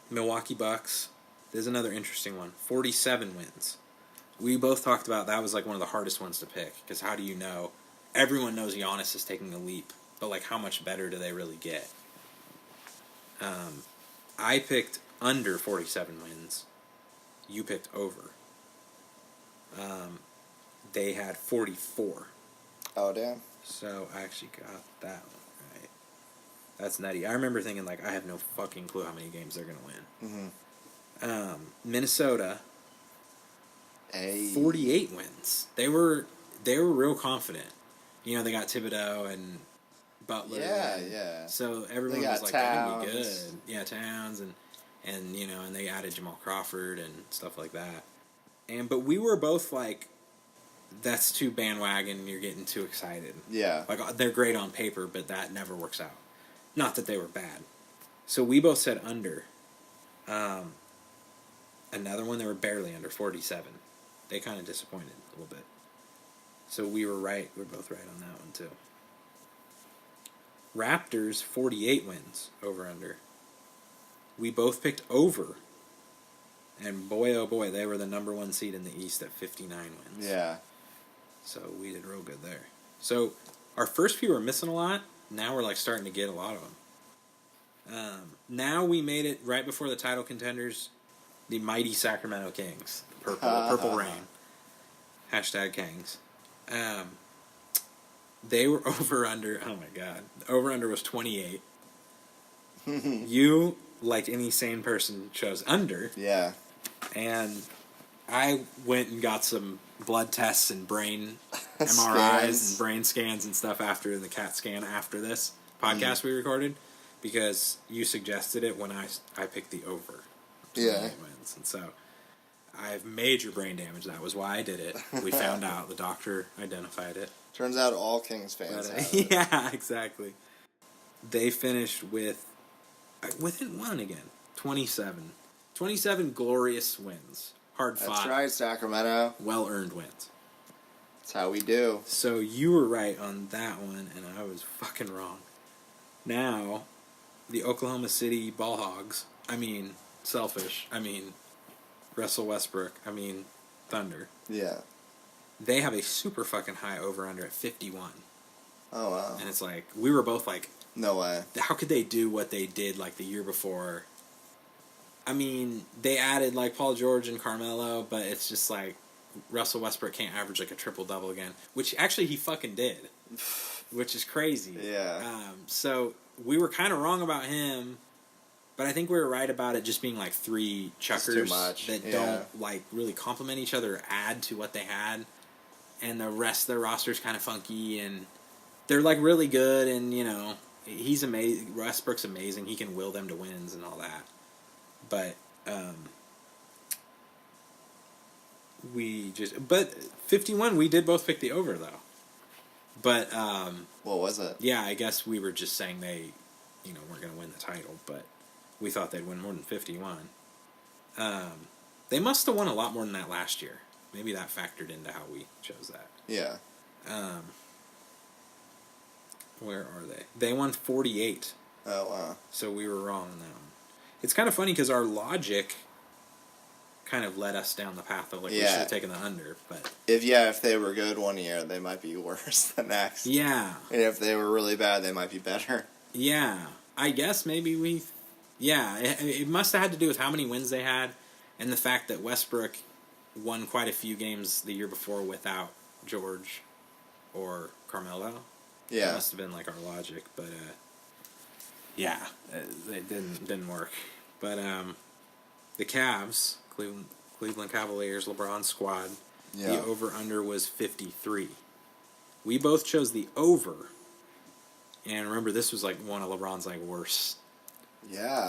Milwaukee Bucks. There's another interesting one. 47 wins. We both talked about that was one of the hardest ones to pick. Because how do you know? Everyone knows Giannis is taking a leap. But how much better do they really get? I picked under 47 wins. You picked over. They had 44. Oh, damn. So I actually got that one right. That's nutty. I remember thinking, I have no fucking clue how many games they're going to win. Mm-hmm. Minnesota, 48 wins. They were real confident. They got Thibodeau and Butler. Yeah. So everyone was like, they're going to be good. Yeah, Towns and and they added Jamal Crawford and stuff like that. But we were both like, that's too bandwagon, you're getting too excited. Yeah. They're great on paper, but that never works out. Not that they were bad. So we both said under. Another one, they were barely under 47. They kind of disappointed a little bit. So we were right. We were both right on that one, too. Raptors, 48 wins over under. We both picked over. And boy, oh boy, they were the number 1 seed in the East at 59 wins. Yeah. So we did real good there. So our first few were missing a lot. Now we're starting to get a lot of them. Now we made it right before the title contenders, the mighty Sacramento Kings. Purple Rain. Hashtag Kings. They were over under, oh my God. Over under was 28. You, like any sane person, chose under. Yeah. And I went and got some blood tests and brain MRIs and brain scans and stuff after the CAT scan after this podcast we recorded, because you suggested it when I picked the over. Yeah. Wins. And so I have major brain damage. That was why I did it. We found out. The doctor identified it. Turns out all Kings fans have it. Yeah, exactly. They finished within 1 again. 27. 27 glorious wins. Hard fought. That's right, Sacramento. Well-earned wins. That's how we do. So you were right on that one, and I was fucking wrong. Now, the Oklahoma City Ball Hogs, Selfish, Russell Westbrook, Thunder. Yeah. They have a super fucking high over-under at 51. Oh, wow. And it's we were both no way. How could they do what they did the year before? They added Paul George and Carmelo, but it's just Russell Westbrook can't average a triple-double again, which actually he fucking did, which is crazy. Yeah. So we were kind of wrong about him, but I think we were right about it just being 3 chuckers that don't really complement each other or add to what they had. and the rest of their roster's kind of funky, and they're like really good, and you know, he's amazing. Westbrook's amazing. He can will them to wins and all that. But but 51, we did both pick the over though. But what was it? Yeah, I guess we were just saying they, you know, weren't going to win the title, but we thought they'd win more than 51. They must have won a lot more than that last year. Maybe that factored into how we chose that. Yeah. Where are they? They won 48. Oh, wow. So we were wrong on that one. It's kind of funny because our logic kind of led us down the path of, like, we should have taken the under. But if they were good one year, they might be worse the next. Yeah. And if they were really bad, they might be better. Yeah. I guess maybe we... Yeah, it must have had to do with how many wins they had and the fact that Westbrook won quite a few games the year before without George or Carmelo. Yeah. That must have been like our logic, but yeah, it didn't work. But the Cavs, Cleveland Cavaliers, LeBron's squad, the over-under was 53. We both chose the over. And remember, this was like one of LeBron's like worst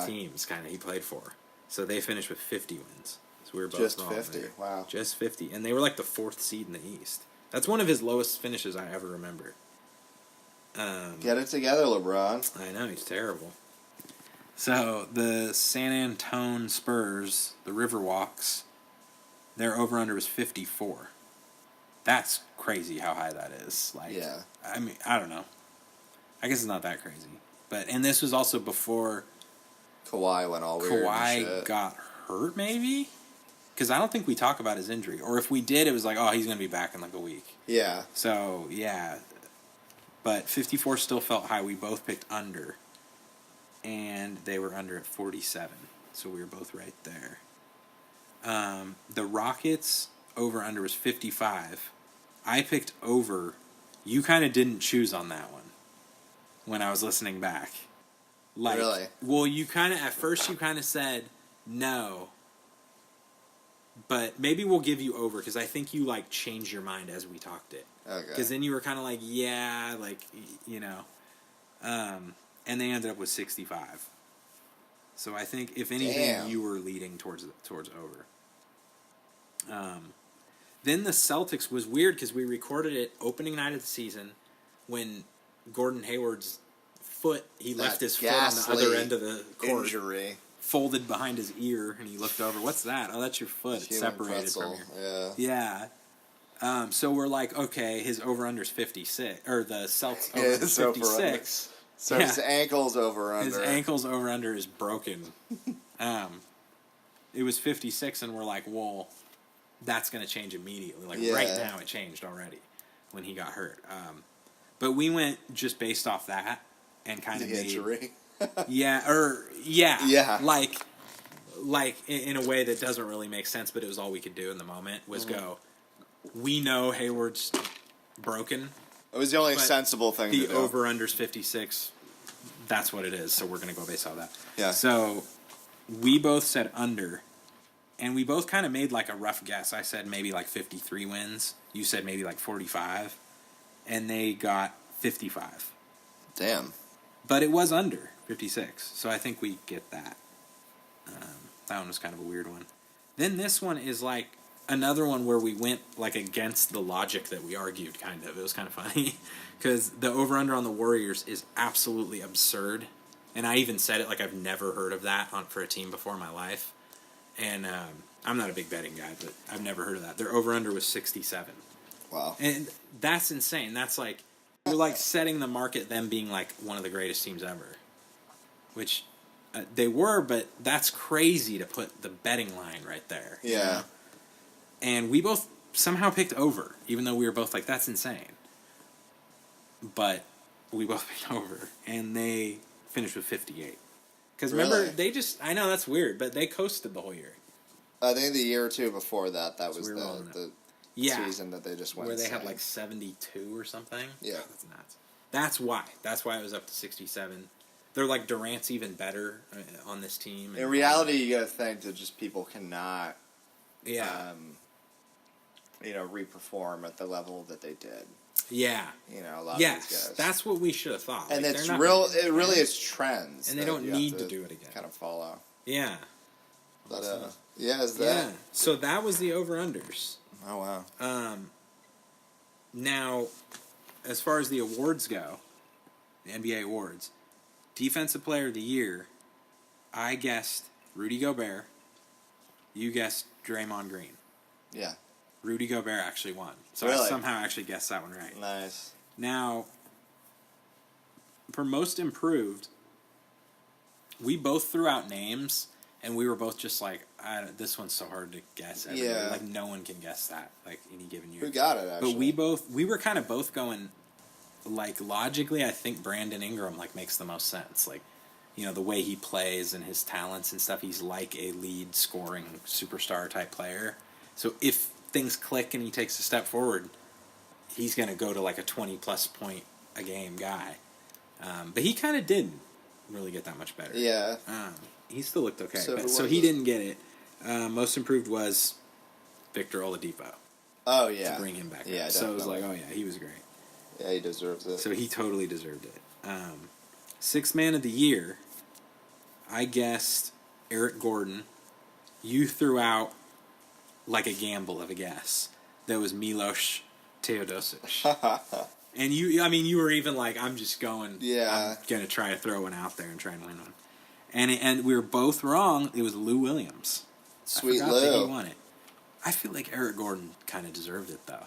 teams kind of he played for. So they finished with 50 wins. So we were both just wrong 50. there. Wow. Just 50. And they were like the 4th seed in the East. That's one of his lowest finishes I ever remember. Get it together, LeBron. I know, he's terrible. So the San Antonio Spurs, the Riverwalks, their over-under was 54. That's crazy how high that is. Like, yeah. I mean, I don't know. I guess it's not that crazy. And this was also before Kawhi went all weird. Kawhi got hurt, maybe? Because I don't think we talk about his injury. Or if we did, it was like, oh, he's going to be back in like a week. Yeah. So, yeah. But 54 still felt high. We both picked under. And they were under at 47. So we were both right there. The Rockets over-under was 55. I picked over. You kind of didn't choose on that one when I was listening back. Like, really? Well, you kind of, at first you kind of said no. But maybe we'll give you over because I think you, like, changed your mind as we talked it. Okay. Because then you were kind of like, yeah, like, you know. And they ended up with 65. So I think, if anything, you were leading towards over. Then the Celtics was weird because we recorded it opening night of the season when Gordon Hayward's foot, he left his foot on the other end of the court. Injury. Folded behind his ear, and he looked over. What's that? Oh, that's your foot. It's separated pretzel. from your... Yeah. So we're like, okay, his over-under's 56. Or the Celtics over-under's 56. So his ankle's over-under. His ankle's over-under is broken. It was 56, and we're like, well, that's going to change immediately. Like, right now it changed already when he got hurt. But we went just based off that and kind of made... injury. Yeah. Like in a way that doesn't really make sense, but it was all we could do in the moment was go, we know Hayward's broken. It was the only sensible thing to do. The over-under's 56. That's what it is, so we're going to go based off that. Yeah. So we both said under, and we both kind of made like a rough guess. I said maybe like 53 wins. You said maybe like 45. And they got 55. Damn. But it was under 56, so I think we get that. That one was kind of a weird one. Then this one is like another one where we went like against the logic that we argued, kind of. It was kind of funny because the over-under on the Warriors is absolutely absurd. And I even said it like I've never heard of that for a team before in my life. And I'm not a big betting guy, but I've never heard of that. Their over-under was 67. Wow. And that's insane. That's like, you're like setting the market, them being like one of the greatest teams ever. Which they were, but that's crazy to put the betting line right there. Yeah. You know? And we both somehow picked over, even though we were both like, that's insane. But we both picked over, and they finished with 58. Because remember, they just, I know that's weird, but they coasted the whole year. I think the year or two before that was the season that they just went where they insane. had like 72 or something. Yeah. That's nuts. That's why it was up to 67. They're like, Durant's even better on this team. In reality, you gotta think that just people cannot reperform at the level that they did. Yeah. A lot of these guys. That's what we should have thought. And it's real. It really is trends, and they don't need to do it again. Kind of follow. Yeah. But is that? Yeah. So that was the over/unders. Oh wow. Now, as far as the awards go, the NBA awards, Defensive Player of the Year, I guessed Rudy Gobert. You guessed Draymond Green. Yeah. Rudy Gobert actually won. So really? I somehow actually guessed that one right. Nice. Now, for Most Improved, we both threw out names, and we were both just like, this one's so hard to guess. Yeah. Like, no one can guess that, like, any given year. Who got it, actually? But we were kind of both going, like, logically, I think Brandon Ingram, like, makes the most sense. Like, the way he plays and his talents and stuff, he's like a lead scoring superstar type player. So if things click and he takes a step forward, he's going to go to like a 20-plus point a game guy. But he kind of didn't really get that much better. Yeah. He still looked okay. So he didn't get it. Most Improved was Victor Oladipo. Oh, yeah. To bring him back up. Yeah, so it was like, oh, yeah, he was great. Yeah, he deserves it. So he totally deserved it. Sixth Man of the Year, I guessed Eric Gordon. You threw out like a gamble of a guess. That was Milos Teodosic. And you were even like, I'm just going, I'm going to try to throw one out there and try and win one. And we were both wrong. It was Lou Williams. Sweet I forgot Lou. that he won it. I feel like Eric Gordon kind of deserved it, though.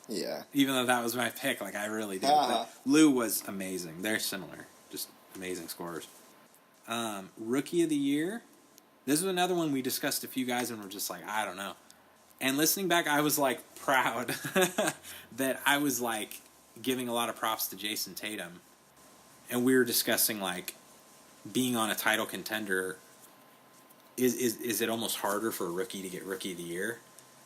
Yeah. Even though that was my pick, like, I really did. But Lou was amazing. They're similar. Just amazing scorers. Rookie of the Year. This was another one we discussed a few guys and were just like, I don't know. And listening back, I was, like, proud that I was, like, giving a lot of props to Jason Tatum. And we were discussing, like, being on a title contender, is it almost harder for a rookie to get Rookie of the Year?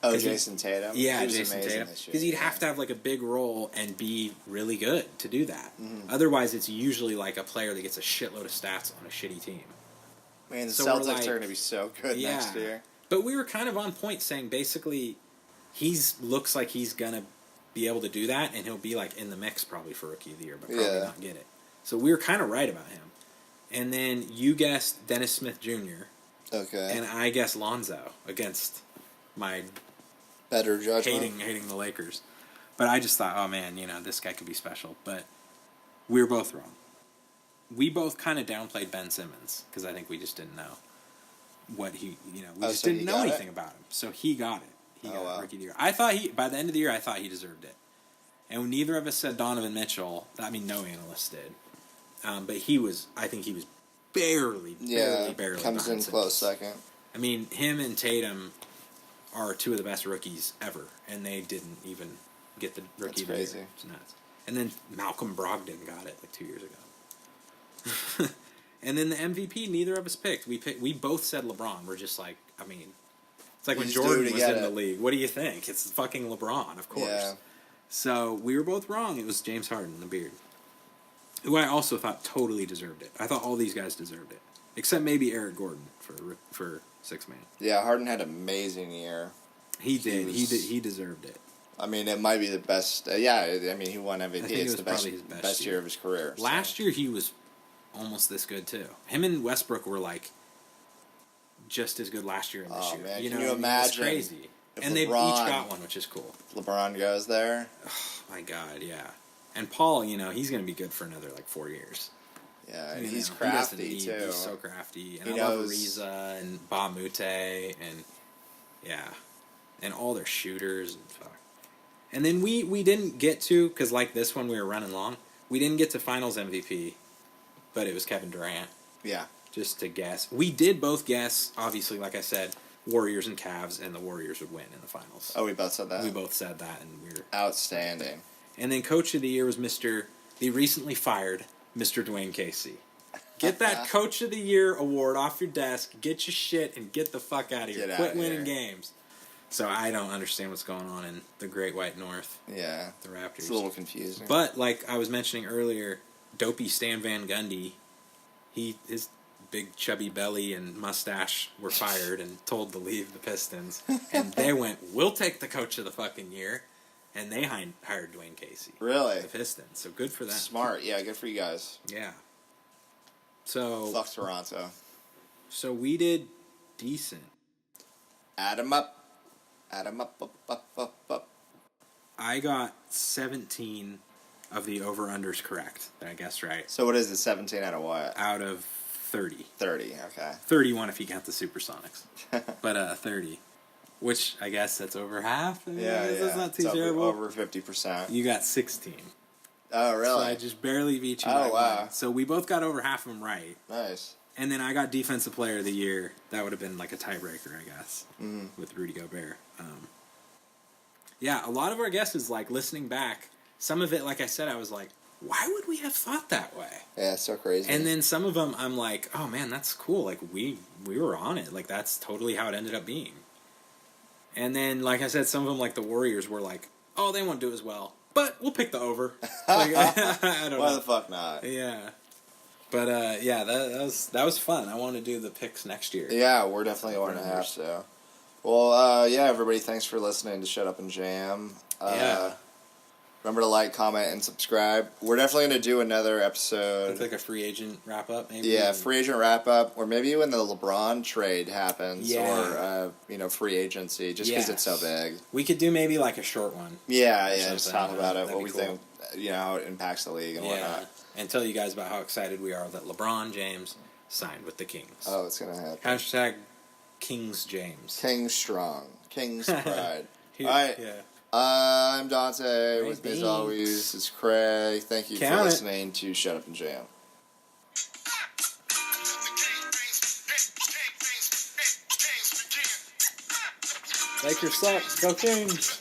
Oh, Jason Tatum? Yeah, Jason Tatum. Because he'd have to have, like, a big role and be really good to do that. Mm-hmm. Otherwise, it's usually, like, a player that gets a shitload of stats on a shitty team. Man, the Celtics are going to be so good next year. But we were kind of on point saying, basically, looks like he's going to be able to do that, and he'll be, like, in the mix probably for Rookie of the Year, but probably not get it. So we were kind of right about him. And then you guessed Dennis Smith Jr. Okay. And I guessed Lonzo against my better judgment. Hating the Lakers. But I just thought, oh man, this guy could be special. But we were both wrong. We both kind of downplayed Ben Simmons because I think we just didn't know what he, we just didn't know anything about him. So he got it. He got Rookie of the Year. I thought by the end of the year, I thought he deserved it. And neither of us said Donovan Mitchell. I mean, no analyst did. But I think he was barely comes in close second. I mean, him and Tatum are two of the best rookies ever, and they didn't even get the Rookie of the Year. It's nuts. And then Malcolm Brogdon got it like 2 years ago. And then the MVP, neither of us picked. We both said LeBron. We're just like, I mean, it's like when Jordan was in the league. What do you think? It's fucking LeBron, of course. Yeah. So we were both wrong. It was James Harden, the beard, who I also thought totally deserved it. I thought all these guys deserved it, except maybe Eric Gordon for sixth man. Yeah, Harden had an amazing year. He did. He deserved it. I mean, it might be the best. I mean, he won MVP. It's the best year of his career. Last year, he was almost this good too. Him and Westbrook were like just as good last year and this year. Man, can you imagine? It was crazy. And they've each got one, which is cool. LeBron goes there. Oh my God, yeah. And Paul, he's going to be good for another 4 years. Yeah, and he's crafty too. He's so crafty. And I love Ariza and Ba Mute and and all their shooters and fuck. And then we didn't get to, because like this one we were running long, we didn't get to Finals MVP, but it was Kevin Durant. Yeah. Just to guess. We did both guess, obviously, like I said, Warriors and Cavs, and the Warriors would win in the Finals. Oh, we both said that? We both said that, and we were... Outstanding. And then Coach of the Year was the recently fired Mr. Dwayne Casey. Get that Coach of the Year award off your desk, get your shit, and get the fuck out of here. Quit winning games. So I don't understand what's going on in the Great White North. Yeah. The Raptors. It's a little confusing. But, like I was mentioning earlier, dopey Stan Van Gundy, his big chubby belly and mustache were fired and told to leave the Pistons. And they went, we'll take the coach of the fucking year. And they hired Dwayne Casey. Really? The Pistons. So good for them. Smart. Yeah, good for you guys. Yeah. So. Fuck Toronto. So we did decent. Add 'em up. Add 'em up, up. I got 17 of the over-unders correct. I guessed right. So what is it, 17 out of what? Out of 30. 30, okay. 31 if you count the Supersonics. But 30. Which, I guess that's over half? That's not too terrible. Over 50%. You got 16. Oh, really? So I just barely beat you. Oh, wow. One. So we both got over half of them right. Nice. And then I got Defensive Player of the Year. That would have been like a tiebreaker, I guess, with Rudy Gobert. Yeah, a lot of our guesses, like listening back, some of it, like I said, I was like, why would we have thought that way? Yeah, it's so crazy. And then some of them, I'm like, oh man, that's cool. Like we were on it. Like that's totally how it ended up being. And then, like I said, some of them, like the Warriors, were like, oh, they won't do as well, but we'll pick the over. Like, I don't know. Why the fuck not? Yeah. But yeah, that was fun. I want to do the picks next year. Yeah, we're definitely going to have to. Well, yeah, everybody, thanks for listening to Shut Up and Jam. Yeah. Remember to like, comment, and subscribe. We're definitely going to do another episode. It's like a free agent wrap-up, maybe? Yeah, free agent wrap-up, or maybe when the LeBron trade happens, yeah. or, free agency, just because it's so big. We could do maybe like a short one. Yeah, just talk about it, what we think, how it impacts the league and whatnot. And tell you guys about how excited we are that LeBron James signed with the Kings. Oh, it's going to happen. Hashtag Kings James. Kings strong. Kings pride. All right. Yeah. I'm Dante. With me as always is Craig. Thank you for listening to Shut Up and Jam. Lakers suck. Go Kings.